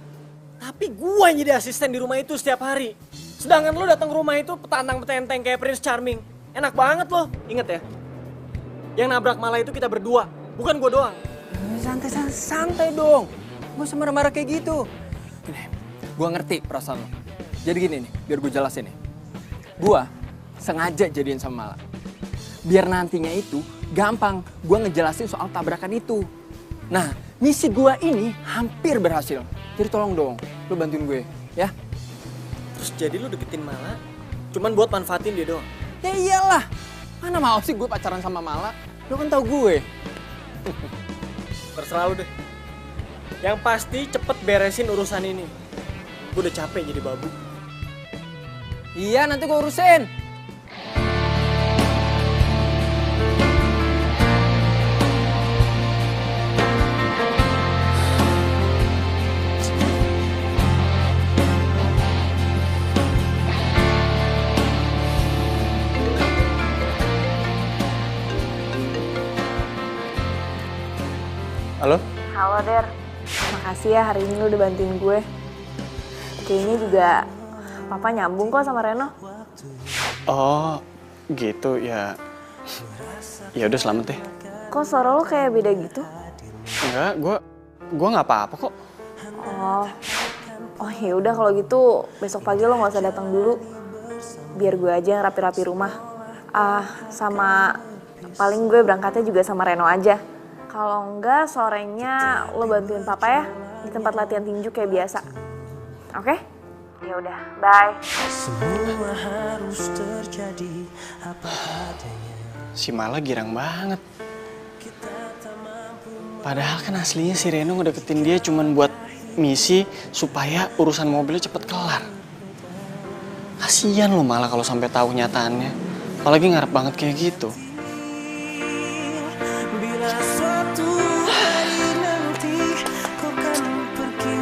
Tapi gua yang jadi asisten di rumah itu setiap hari. Sedangkan lu datang ke rumah itu petantang-petenteng kayak Prince Charming. Enak banget loh. Ingat ya? Yang nabrak Mala itu kita berdua, bukan gua doang. Santai dong. Gak usah marah-marah kayak gitu. Gue ngerti perasaan lo. Jadi gini nih, biar gue jelasin nih. Gue sengaja jadian sama Mala. Biar nantinya itu gampang gue ngejelasin soal tabrakan itu. Nah, misi gue ini hampir berhasil. Jadi tolong dong, lo bantuin gue, ya. Terus jadi lu deketin Mala, cuman buat manfaatin dia doang? Ya iyalah, mana mau sih gue pacaran sama Mala? Lo kan tau gue. Terserah lu deh. Yang pasti cepet beresin urusan ini. Gue udah capek jadi babu. Iya, nanti gue urusin. Halo? Halo Der, makasih ya hari ini lu udah bantuin gue. Kayaknya juga Papa nyambung kok sama Reno. Oh, gitu ya. Ya udah selamat deh. Kok suara lo kayak beda gitu? Enggak, gua nggak apa-apa kok. Oh ya udah kalau gitu besok pagi lo nggak usah datang dulu. Biar gue aja yang rapi-rapi rumah. Sama paling gue berangkatnya juga sama Reno aja. Kalau enggak sorenya lo bantuin papa ya di tempat latihan tinju kayak biasa. Oke? Ya udah, bye. Semua harus terjadi apa adanya. Si Mala girang banget. Padahal kan aslinya si Reno ngedeketin dia cuman buat misi supaya urusan mobilnya cepet kelar. Kasian lo malah kalau sampai tahu nyataannya. Apalagi ngarep banget kayak gitu. Bila suatu hari nanti kau kan pergi,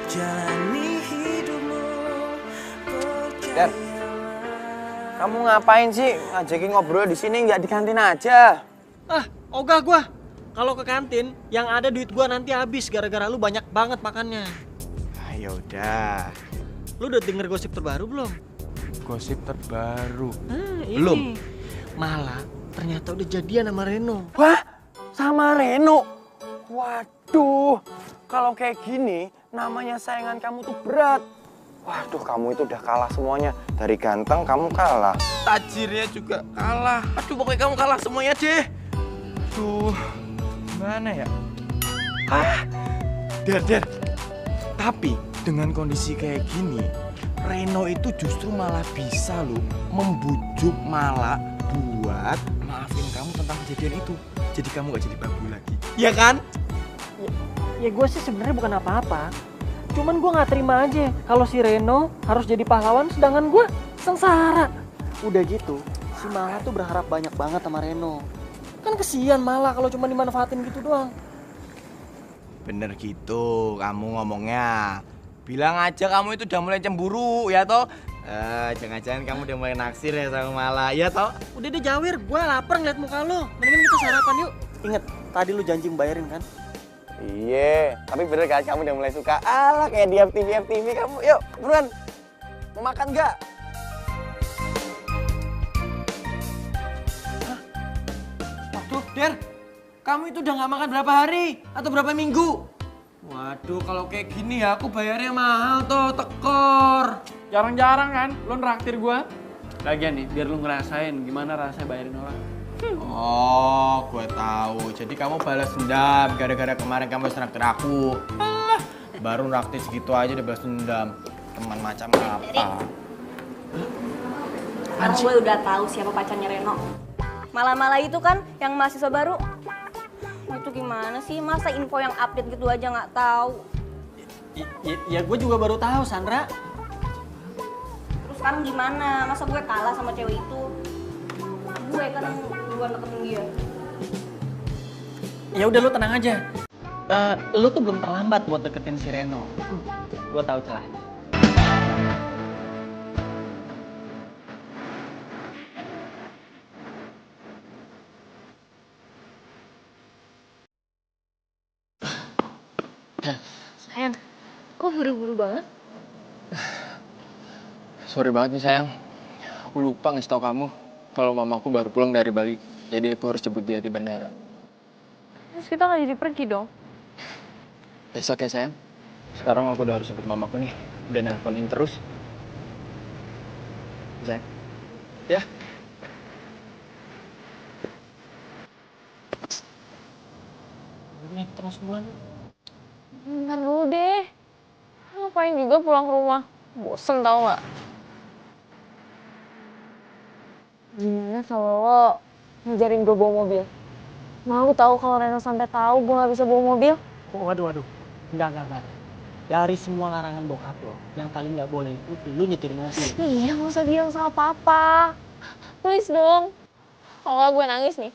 jalani hidupmu. Dan kamu ngapain sih ngajakin ngobrol di sini nggak di kantin aja? Ogah gua. Kalau ke kantin, yang ada duit gua nanti habis gara-gara lu banyak banget makannya. Ya udah. Lu udah denger gosip terbaru belum? Gosip terbaru. Ini. Belum. Malah ternyata udah jadian sama Reno. Wah, sama Reno. Waduh, kalau kayak gini namanya saingan kamu tuh berat. Waduh, kamu itu udah kalah semuanya. Dari ganteng kamu kalah. Tajirnya juga kalah. Aduh, pokoknya kamu kalah semuanya deh. Aduh, gimana ya? Der. Tapi dengan kondisi kayak gini, Reno itu justru malah bisa loh membujuk Mala buat maafin kamu tentang kejadian itu. Jadi kamu gak jadi babu lagi. Iya kan? Ya gue sih sebenarnya bukan apa-apa. Cuman gue nggak terima aja kalau si Reno harus jadi pahlawan sedangkan gue sengsara. Udah gitu, si Mala tuh berharap banyak banget sama Reno. Kan kesian Mala kalau cuma dimanfaatin gitu doang. Bener gitu kamu ngomongnya. Bilang aja kamu itu udah mulai cemburu ya toh. Jangan-jangan kamu udah mulai naksir ya sama Mala ya toh. Udah deh Jawir, gue lapar ngeliat muka lo. Mendingan kita sarapan yuk. Ingat, tadi lu janji bayarin kan? Iya, tapi bener kan kamu udah mulai suka. Alah kayak di FTV kamu. Yuk, buruan. Mau makan nggak? Waduh, Der. Kamu itu udah nggak makan berapa hari atau berapa minggu? Waduh, kalau kayak gini ya aku bayarnya mahal tuh, tekor. Jarang-jarang kan lo nraktir gua. Lagian nih, biar lu ngerasain gimana rasanya bayarin orang. Oh, gue tahu. Jadi kamu balas dendam gara-gara kemarin kamu nraktir aku. Alah, baru nraktir segitu aja udah balas dendam. Teman macam apa? Sekarang gue udah tahu siapa pacarnya Reno. Mala-mala itu kan yang mahasiswa baru. Itu gimana sih? Masa info yang update gitu aja nggak tahu? Ya gue juga baru tahu, Sandra. Terus sekarang gimana? Masa gue kalah sama cewek itu? Gue kan yang duluan deketin dia. Ya udah lu tenang aja. Lu tuh belum terlambat buat deketin si Reno. Gue tahu celahnya. Sayang, kok buru-buru banget? Sorry banget nih sayang. Aku lupa ngasih tau kamu kalau mamaku baru pulang dari Bali. Jadi aku harus jemput dia di bandara. Terus kita nggak jadi pergi dong? Besok ya sayang. Sekarang aku udah harus jemput mamaku nih. Udah nelponin terus. Sayang. Ya. Ini terus bulan. Bentar dulu deh. Ngapain juga pulang ke rumah? Bosen tau gak? Gimana kalau lo ngejarin gue bawa mobil? Mau tahu kalau Reno sampai tahu gue gak bisa bawa mobil? Oh, waduh. Enggak. Dari semua larangan bokap lo, yang paling nggak boleh itu lu nyetir mobil. Iya, gak usah bilang sama papa. Please dong. Kalau gak gue nangis nih.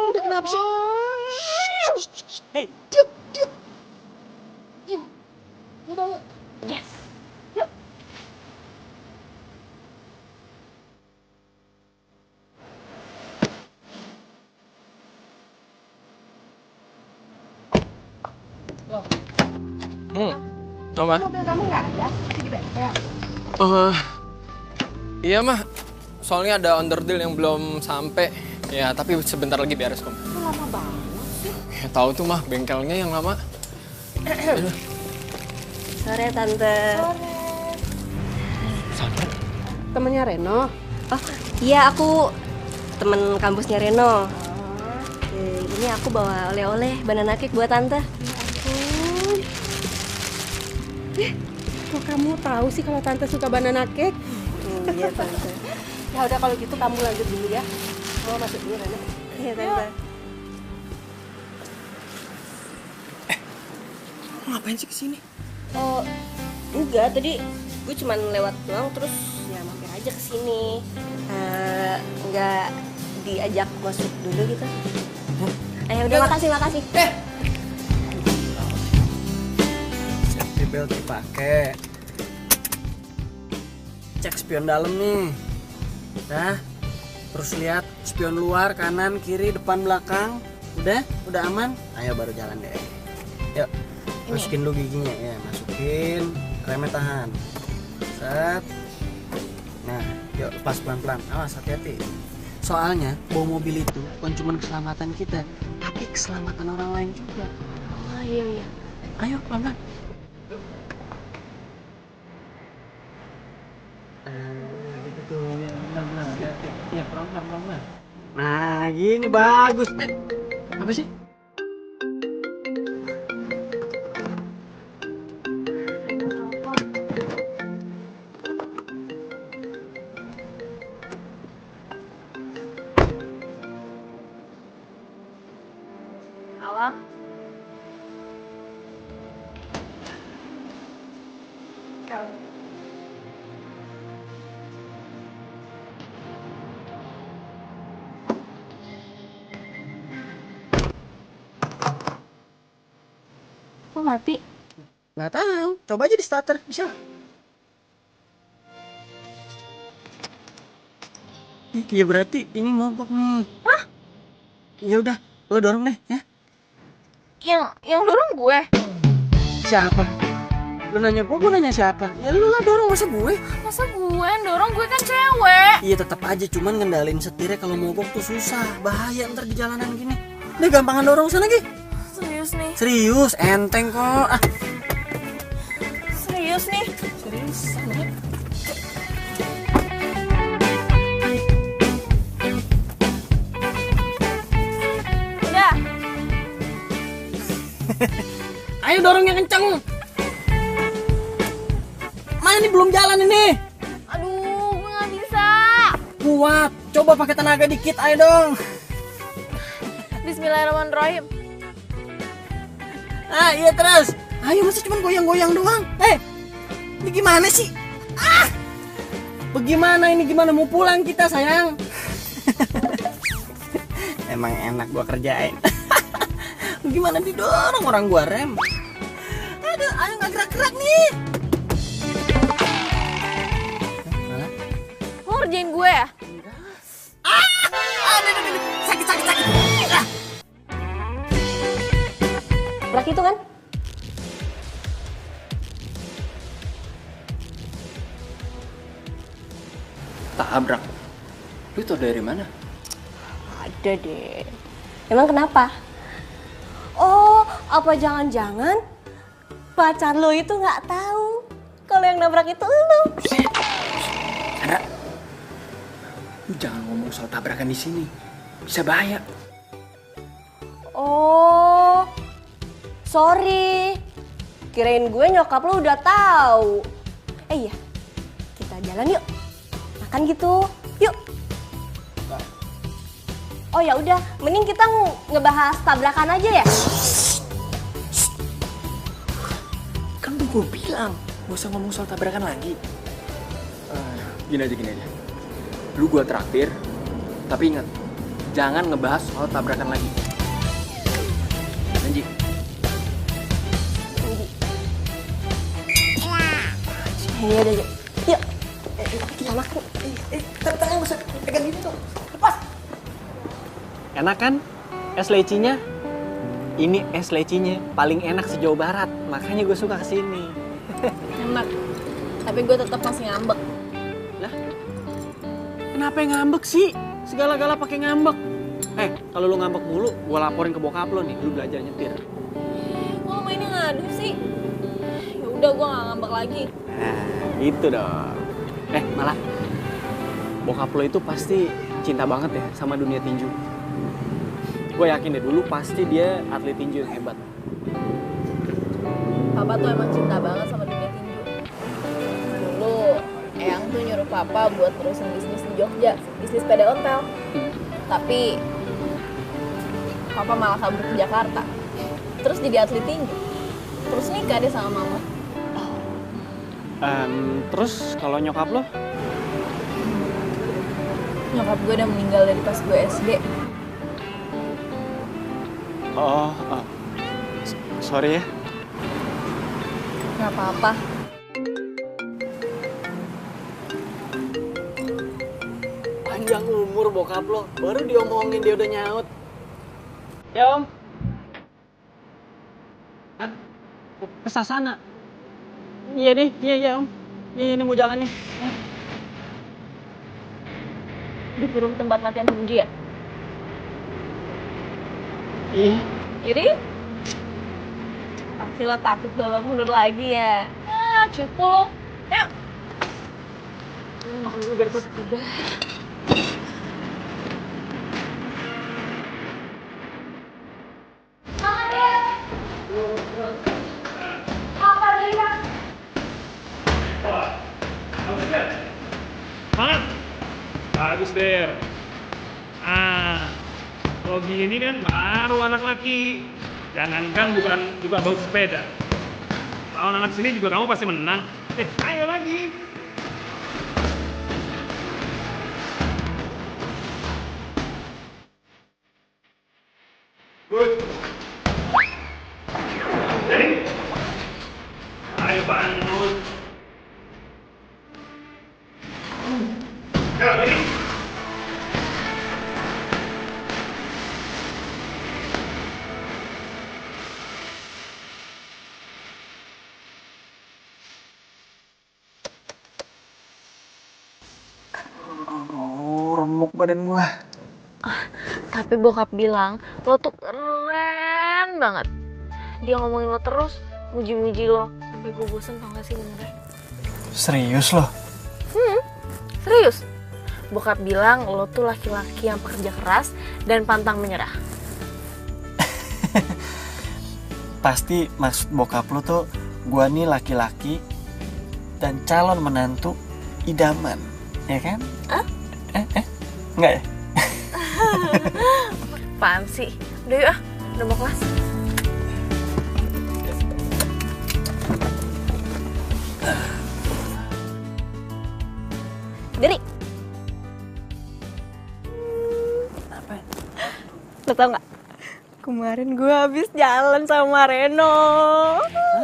Udah kenapa sih? Hei, diam. Udah. Yes. Yuk. Apa? Mobil kamu nggak ada di bengkel. Iya mah, soalnya ada onderdil yang belum sampai. Ya tapi sebentar lagi beres kok. Lama banget sih. Ya tahu tuh mah bengkelnya yang lama. Sore Tante. Temennya Reno. Oh iya, aku temen kampusnya Reno. Ini aku bawa oleh-oleh banana cake buat Tante. Kok kamu tahu sih kalau Tante suka banana cake? Iya Tante. Ya udah kalau gitu kamu lanjut dulu ya. Mau masuk dulu Reno. Iya Tante. Ngapain sih kesini? Oh enggak, tadi gue cuman lewat doang terus ya mampir aja kesini. Enggak diajak masuk dulu gitu. Udah makasih. Safety belt dipakai. Cek spion dalam nih. Dah. Terus lihat spion luar, kanan, kiri, depan, belakang. Udah aman. Ayo baru jalan deh. Yuk. Masukin dulu giginya ya, masukin. Remnya tahan. Set. Nah, yuk lepas pelan-pelan. Awas hati-hati. Soalnya bawa mobil itu bukan cuma keselamatan kita, tapi keselamatan orang lain juga. Oh iya. Ayo pelan-pelan. Gitu tuh, ya pelan-pelan. Ya pelan-pelan. Nah, gini bagus. Apa sih? Awang. Kok mati? Nggak tahu. Coba aja di starter, bisa. Iya berarti ini mogok nih. Hah? Ya udah, lo dorong deh ya. Yang dorong gue. Siapa? Lu nanya gue nanya siapa? Ya lu lah dorong, masa gue? Masa gue yang dorong, gue kan cewek. Iya tetap aja, cuman ngendalin setirnya kalau mogok tuh susah, bahaya ntar di jalanan gini. Udah gampangan dorong sana lagi. Serius nih. Serius, enteng kok. Serius nih. Serius. Udah. Ayo dorongnya kenceng. Mana ini belum jalan ini? Aduh, gue nggak bisa. Kuat, coba pakai tenaga dikit, ayo dong. Bismillahirrahmanirrahim. Ah iya terus. Ayo masa cuma goyang-goyang doang. Ini gimana sih? Bagaimana ini, gimana mau pulang kita sayang? Emang enak gua kerjain. Gimana didorong orang gua rem? Aduh, ayo nggak gerak-gerak nih. Lo ngerjain gue ya? Sakit. Laki itu kan? Tabrak. Lu tau dari mana? Ada deh. Emang kenapa? Oh, apa jangan-jangan pacar lo itu nggak tahu kalau yang nabrak itu lo? Sandra, lu jangan ngomong soal tabrakan di sini. Bisa bahaya. Oh, sorry. Kirain gue nyokap lo udah tahu. Iya, kita jalan yuk. Makan gitu, yuk. Oh ya udah, mending kita ngebahas tabrakan aja ya. Kan udah gue bilang, gak usah ngomong soal tabrakan lagi. Gini aja. Lu gue traktir, tapi ingat, jangan ngebahas soal tabrakan lagi. Janji. Iya udah, yuk. Kita makan. Tangan gak usah pegang gitu. Lepas. Enak kan? Es lecinya? Ini es lecinya paling enak se-Jawa Barat, makanya gue suka kesini. Enak. Tapi gue tetap masih ngambek. Lah, kenapa yang ngambek sih? Segala-gala pakai ngambek. Kalau lu ngambek mulu, gue laporin ke bokap lo nih, lu belajar nyetir. Kok mainnya ngadu sih? Ya udah, gue gak ngambek lagi. Nah, gitu dong. Malah bokap lo itu pasti cinta banget ya sama dunia tinju. Gue yakin deh dulu pasti dia atlet tinju yang hebat. Papa tuh emang cinta banget sama dunia tinju. Dulu Eyang tuh nyuruh Papa buat terusin bisnis di Jogja, bisnis sepeda ontel. Tapi Papa malah kabur ke Jakarta. Terus jadi atlet tinju. Terus nikah deh sama Mama. Terus kalau nyokap lo? Nyokap gue udah meninggal dari pas gue SD. Sorry ya. Gak apa-apa. Panjang umur bokap lo, baru diomongin dia udah nyaut. Ya om. Ke Sasana. Iya nih, iya om. Ini mau jalan nih. Disuruh ke tempat latihan tinju ya? Iya. Jadi? Pasti lo takut babak mundur lagi ya? Cukup. Yuk. Udah. Semangat! Bagus, Der. Kalau gini kan baru anak laki. Jangankan bukan juga bawa sepeda. Lawan anak sini juga kamu pasti menang. Ayo lagi. Good. Jadi, ayo bangun. Ayo lagi. Remuk badan gua. Tapi bokap bilang, lo tuh keren banget. Dia ngomongin lo terus, muji-muji lo. Sampai gue bosen tau gak sih beneran. Serius lo? Serius. Bokap bilang lo tuh laki-laki yang pekerja keras dan pantang menyerah. Pasti maksud bokap lo tuh gua nih laki-laki dan calon menantu idaman, ya kan? Enggak ya? Apaan sih? Udah yuk udah mau kelas. Dari Apa? lo tau gak? Kemarin gue habis jalan sama Reno.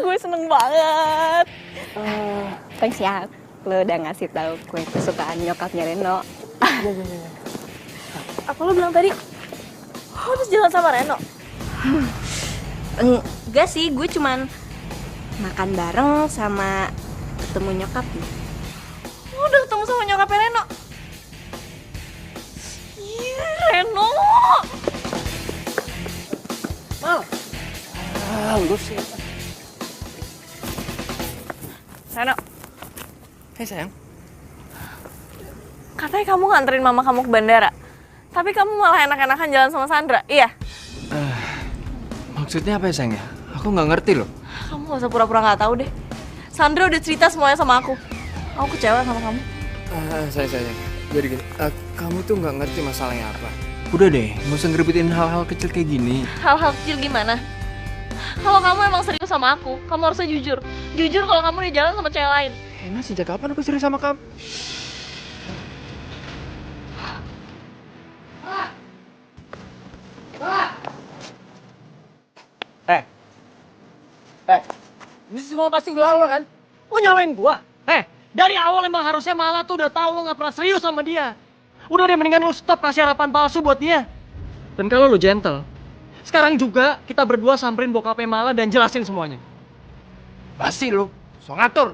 Gue seneng banget. Thanks ya, lo udah ngasih tahu kue kesukaan nyokapnya Reno. Apa lo bilang tadi? Lo habis jalan sama Reno? Enggak sih, gue cuman makan bareng sama ketemu nyokapnya. Lo udah ketemu sama nyokapnya Reno? Iya, Reno. Lu sih. Reno, Hei sayang. katanya kamu nganterin mama kamu ke bandara. Tapi kamu malah enak-enakan jalan sama Sandra, iya? Maksudnya apa ya sayang ya? Aku nggak ngerti loh. Kamu gak usah pura-pura gak tahu deh. Sandra udah cerita semuanya sama aku. Aku kecewa sama kamu. Sayang. Jadi gini, kamu tuh nggak ngerti masalahnya apa. Udah deh, nggak usah ngerebutin hal-hal kecil kayak gini. Hal-hal kecil gimana? Kalau kamu emang serius sama aku, kamu harusnya jujur. Jujur kalau kamu udah jalan sama cewek lain. Enak sejak kapan aku serius sama kamu? Ini semua pasti lo kan? Lo nyalain gua? Dari awal emang harusnya malah tuh udah tahu lo gak pernah serius sama dia. Udah deh, mendingan lo stop kasih harapan palsu buat dia. Dan kalau lo gentle, Sekarang juga kita berdua samperin bokapnya Mala dan jelasin semuanya. Basi lu, so ngatur.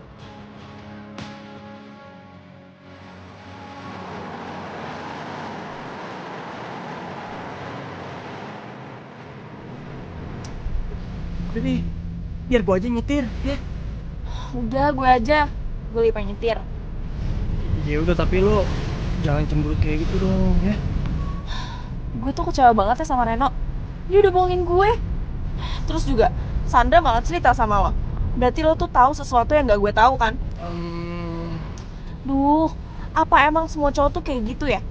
Udah nih, biar gue aja nyetir, ya. Udah, gue aja. Gue lebih pengen nyetir. Ya udah, tapi lo jangan cemberut kayak gitu dong, ya. Gue tuh kecewa banget ya sama Reno. Dia udah bohongin gue. Terus juga, Sandra malah cerita sama lo. Berarti lo tuh tahu sesuatu yang gak gue tahu kan? Duh, apa emang semua cowok tuh kayak gitu ya?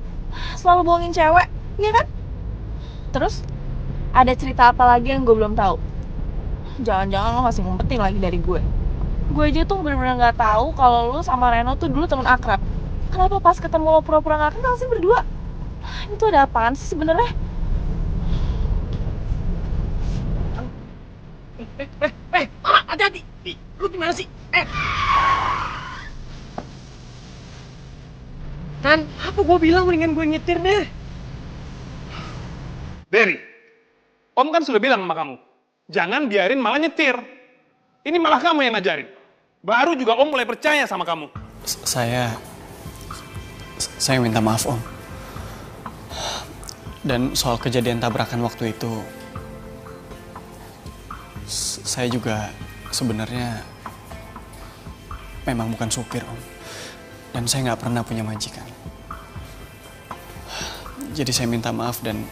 Selalu bohongin cewek, iya kan? Terus, ada cerita apa lagi yang gue belum tahu? Jangan-jangan lo masih ngumpetin lagi dari gue. Gue aja tuh bener-bener gak tahu kalau lo sama Reno tuh dulu temen akrab. Kenapa pas ketemu lo pura-pura gak kenal sih berdua? Itu ada apaan sih sebenarnya? Hati-hati. Lu gimana sih? Kan, apa gue bilang mendingan gue nyetir deh. Berry, Om kan sudah bilang sama kamu, jangan biarin malah nyetir. Ini malah kamu yang ngajarin. Baru juga Om mulai percaya sama kamu. Saya minta maaf, Om. Dan soal kejadian tabrakan waktu itu, saya juga sebenarnya memang bukan supir, Om. Dan saya nggak pernah punya majikan. Jadi saya minta maaf dan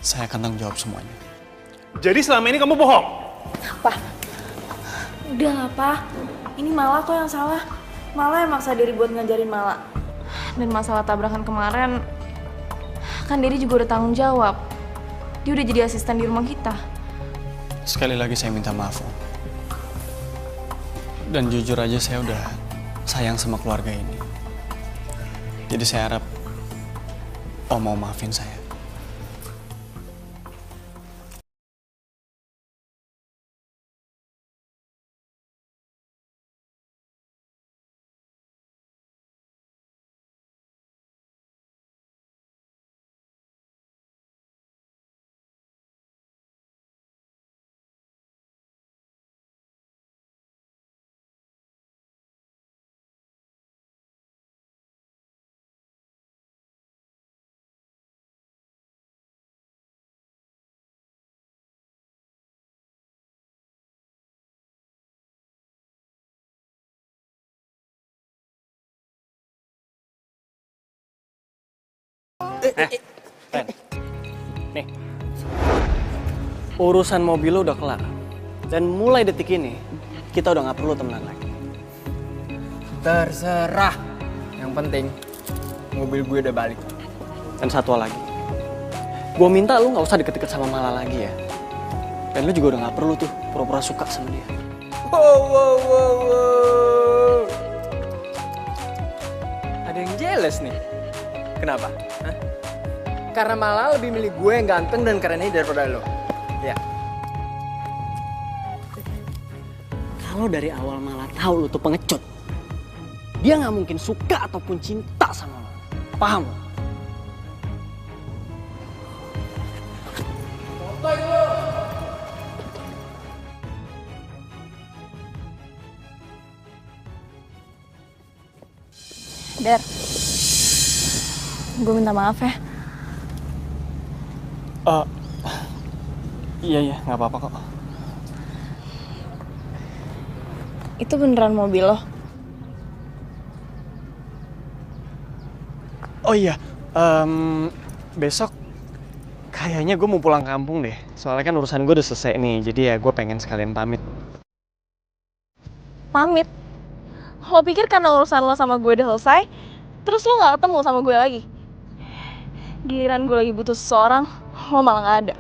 saya akan tanggung jawab semuanya. Jadi selama ini kamu bohong? Apa? Udah lah, Pa. Ini Mala kok yang salah. Mala yang maksa diri buat ngajarin Mala. Dan masalah tabrakan kemarin, kan Diri juga udah tanggung jawab. Dia udah jadi asisten di rumah kita. Sekali lagi saya minta maaf, Om. Dan jujur aja saya udah sayang sama keluarga ini. Jadi saya harap Om mau maafin saya. Ren. Nih. Urusan mobil lo udah kelar. Dan mulai detik ini, kita udah gak perlu temenan lagi. Terserah. Yang penting, mobil gue udah balik. Dan satu lagi. Gue minta lu gak usah deket-deket sama Mala lagi ya. Dan lu juga udah gak perlu tuh pura-pura suka sama dia. Wow. Ada yang jealous nih. Kenapa? Hah? Karena Mala lebih milih gue yang ganteng dan keren ini daripada lo. Ya. Kalau dari awal Mala tahu lu tuh pengecut, dia nggak mungkin suka ataupun cinta sama lo. Paham? Der, gue minta maaf ya. Iya, nggak apa-apa kok. Itu beneran mobil lo? Oh iya, besok kayaknya gue mau pulang kampung deh. Soalnya kan urusan gue udah selesai nih, jadi ya gue pengen sekalian pamit. Pamit? Lo pikir karena urusan lo sama gue udah selesai, terus lo gak ketemu sama gue lagi? Giliran gue lagi butuh seseorang, lo malah gak ada.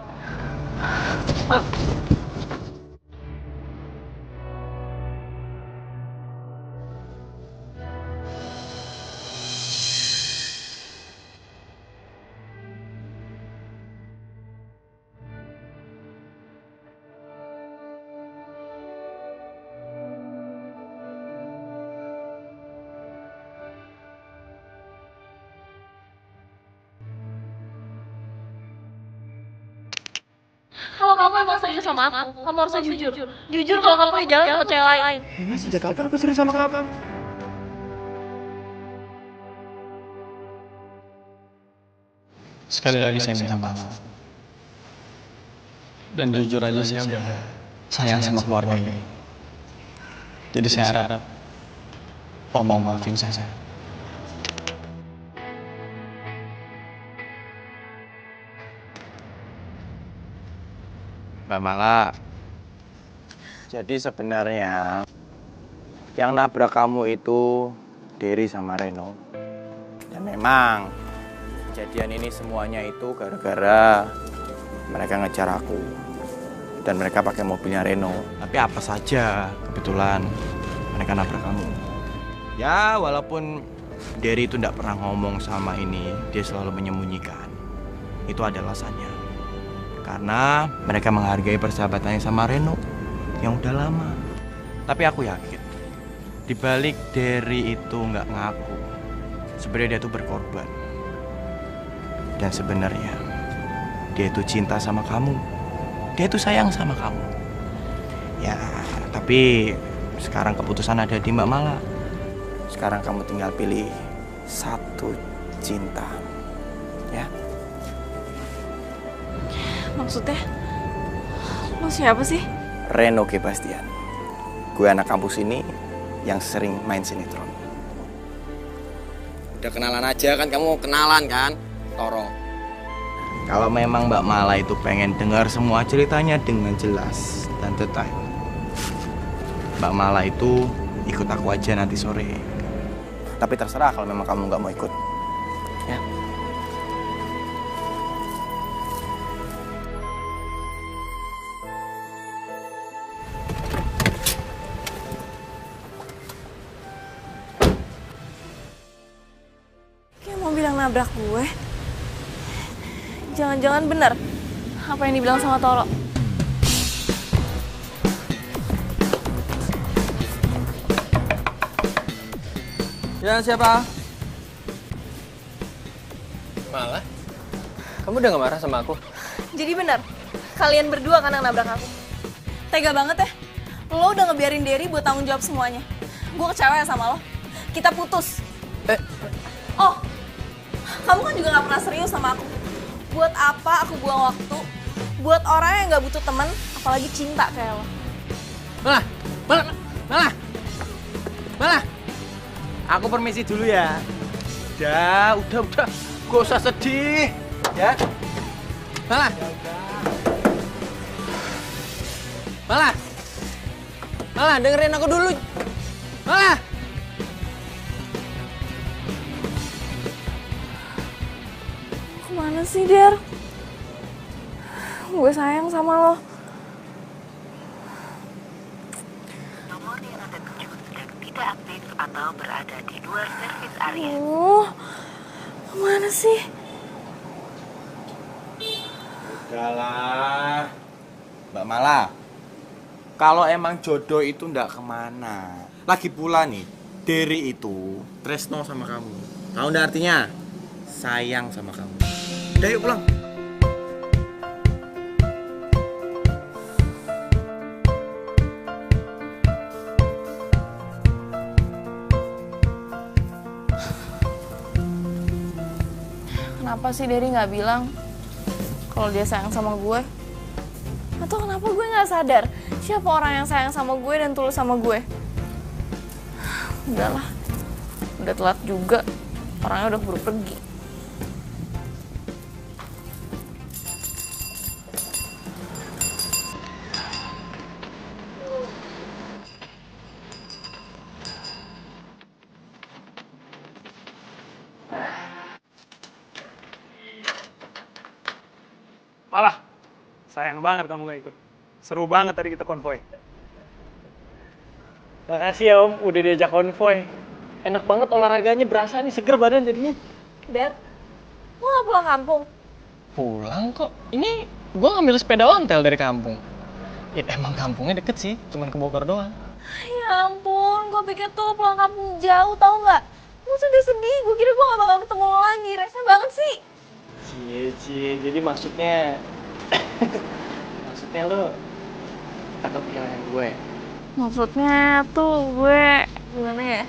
kamu emang serius sama aku, kamu harusnya jujur. Jujur kalau kamu jalan sama cewek lain. Sejak kapan aku serius sama kamu? Sekali lagi saya minta maaf. Dan jujur aja saya udah sayang sama keluarga ini. Jadi saya harap Om mau maafin saya. Mbak Mala, jadi sebenarnya yang nabrak kamu itu Derry sama Reno. Dan memang kejadian ini semuanya itu gara-gara mereka ngejar aku. Dan mereka pakai mobilnya Reno. Tapi apa saja kebetulan mereka nabrak kamu. Ya walaupun Derry itu tidak pernah ngomong sama ini, dia selalu menyembunyikan. Itu ada alasannya. Karena mereka menghargai persahabatannya sama Reno yang udah lama. Tapi aku yakin, dibalik Derry itu nggak ngaku, sebenarnya dia tuh berkorban. Dan sebenarnya dia itu cinta sama kamu. Dia itu sayang sama kamu. Ya, tapi sekarang keputusan ada di Mbak Mala. Sekarang kamu tinggal pilih satu cinta. Ya. Maksudnya? Lo siapa sih? Reno Gebastian. Gue anak kampus ini yang sering main sinetron. Udah kenalan aja kan, kamu kenalan kan? Toro. Kalau memang Mbak Mala itu pengen dengar semua ceritanya dengan jelas dan detail, Mbak Mala itu ikut aku aja nanti sore. Tapi terserah kalau memang kamu nggak mau ikut. Ya. Kayak mau bilang nabrak gue. Jangan-jangan bener apa yang dibilang sama Toro. Ya, siapa? Malah? Kamu udah gak marah sama aku? Jadi bener, kalian berdua kan yang nabrak aku. Tega banget ya, lo udah ngebiarin Derry buat tanggung jawab semuanya. Gue kecewa ya sama lo, kita putus. Oh, kamu kan juga gak pernah serius sama aku. Buat apa aku buang waktu buat orang yang gak butuh teman, apalagi cinta kayak lo. Malah. Aku permisi dulu ya. Udah. Gak usah sedih. Ya. Malah, dengerin aku dulu. Malah. Kemana sih, Der? Gue sayang sama lo. Nomor yang Anda tuju sedang tidak aktif atau berada di luar service area. Kemana sih? Udahlah. Mbak Mala, kalau emang jodoh itu ndak kemana. Lagi pula nih, Derry itu tresno sama kamu. Tahu ndak artinya? Sayang sama kamu. Udah yuk pulang. Kenapa sih Derry nggak bilang kalau dia sayang sama gue? Atau kenapa gue nggak sadar siapa orang yang sayang sama gue dan tulus sama gue? Udahlah, udah telat juga. Orangnya udah keburu pergi. Malah, sayang banget kamu gak ikut. Seru banget tadi kita konvoy. Makasih ya Om, udah diajak konvoy. Enak banget olahraganya, berasa nih seger badan jadinya. Der, lo gak pulang kampung? Pulang kok, ini gue ngambil sepeda ontel dari kampung. Ya emang kampungnya deket sih, cuman ke Bogor doang. Ya ampun, gue pikir tuh pulang kampung jauh, tau gak? Gue sedih-sedih, gue kira gue gak bakal ketemu lo lagi, rese banget sih. Cie, jadi maksudnya Maksudnya lo takut kehilangan gue? Maksudnya tuh gue gimana ya?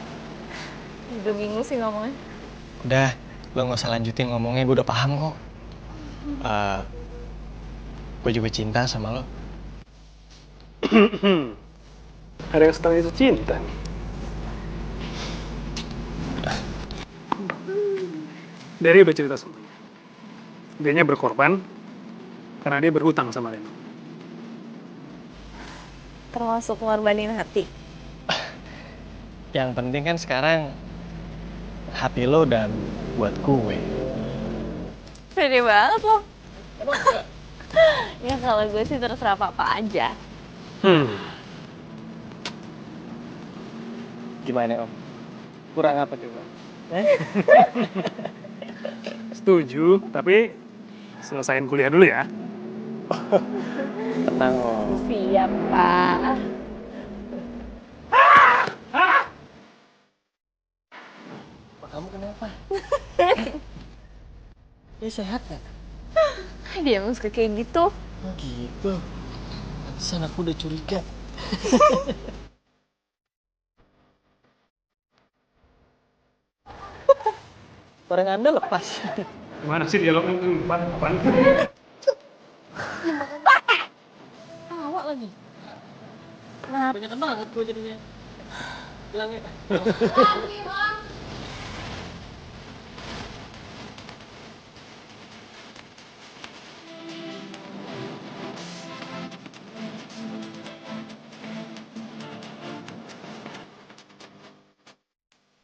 Udah bingung sih ngomongnya. Udah, lo gak usah lanjutin ngomongnya, gue udah paham kok. Gue juga cinta sama lo. Ada yang setengah itu cinta nih. Derry udah cerita semuanya. Dianya berkorban karena dia berhutang sama Reno. Termasuk ngorbanin hati. Yang penting kan sekarang hati lo udah buat gue. Pede banget lo. Ya kalau gue sih terserah apa aja. Gimana Om? Kurang apa coba? Setuju, tapi selesain kuliah dulu ya. Tenang Om. Siap, Pak. Kamu kenapa? Dia sehat gak? Dia emang suka kayak gitu. Oh gitu. Pantesan aku udah curiga. Barang Anda lepas. Gimana sih dialognya? Apaan? Tawa lagi. Kenapa? Banyak banget gue jadinya. Bilangnya.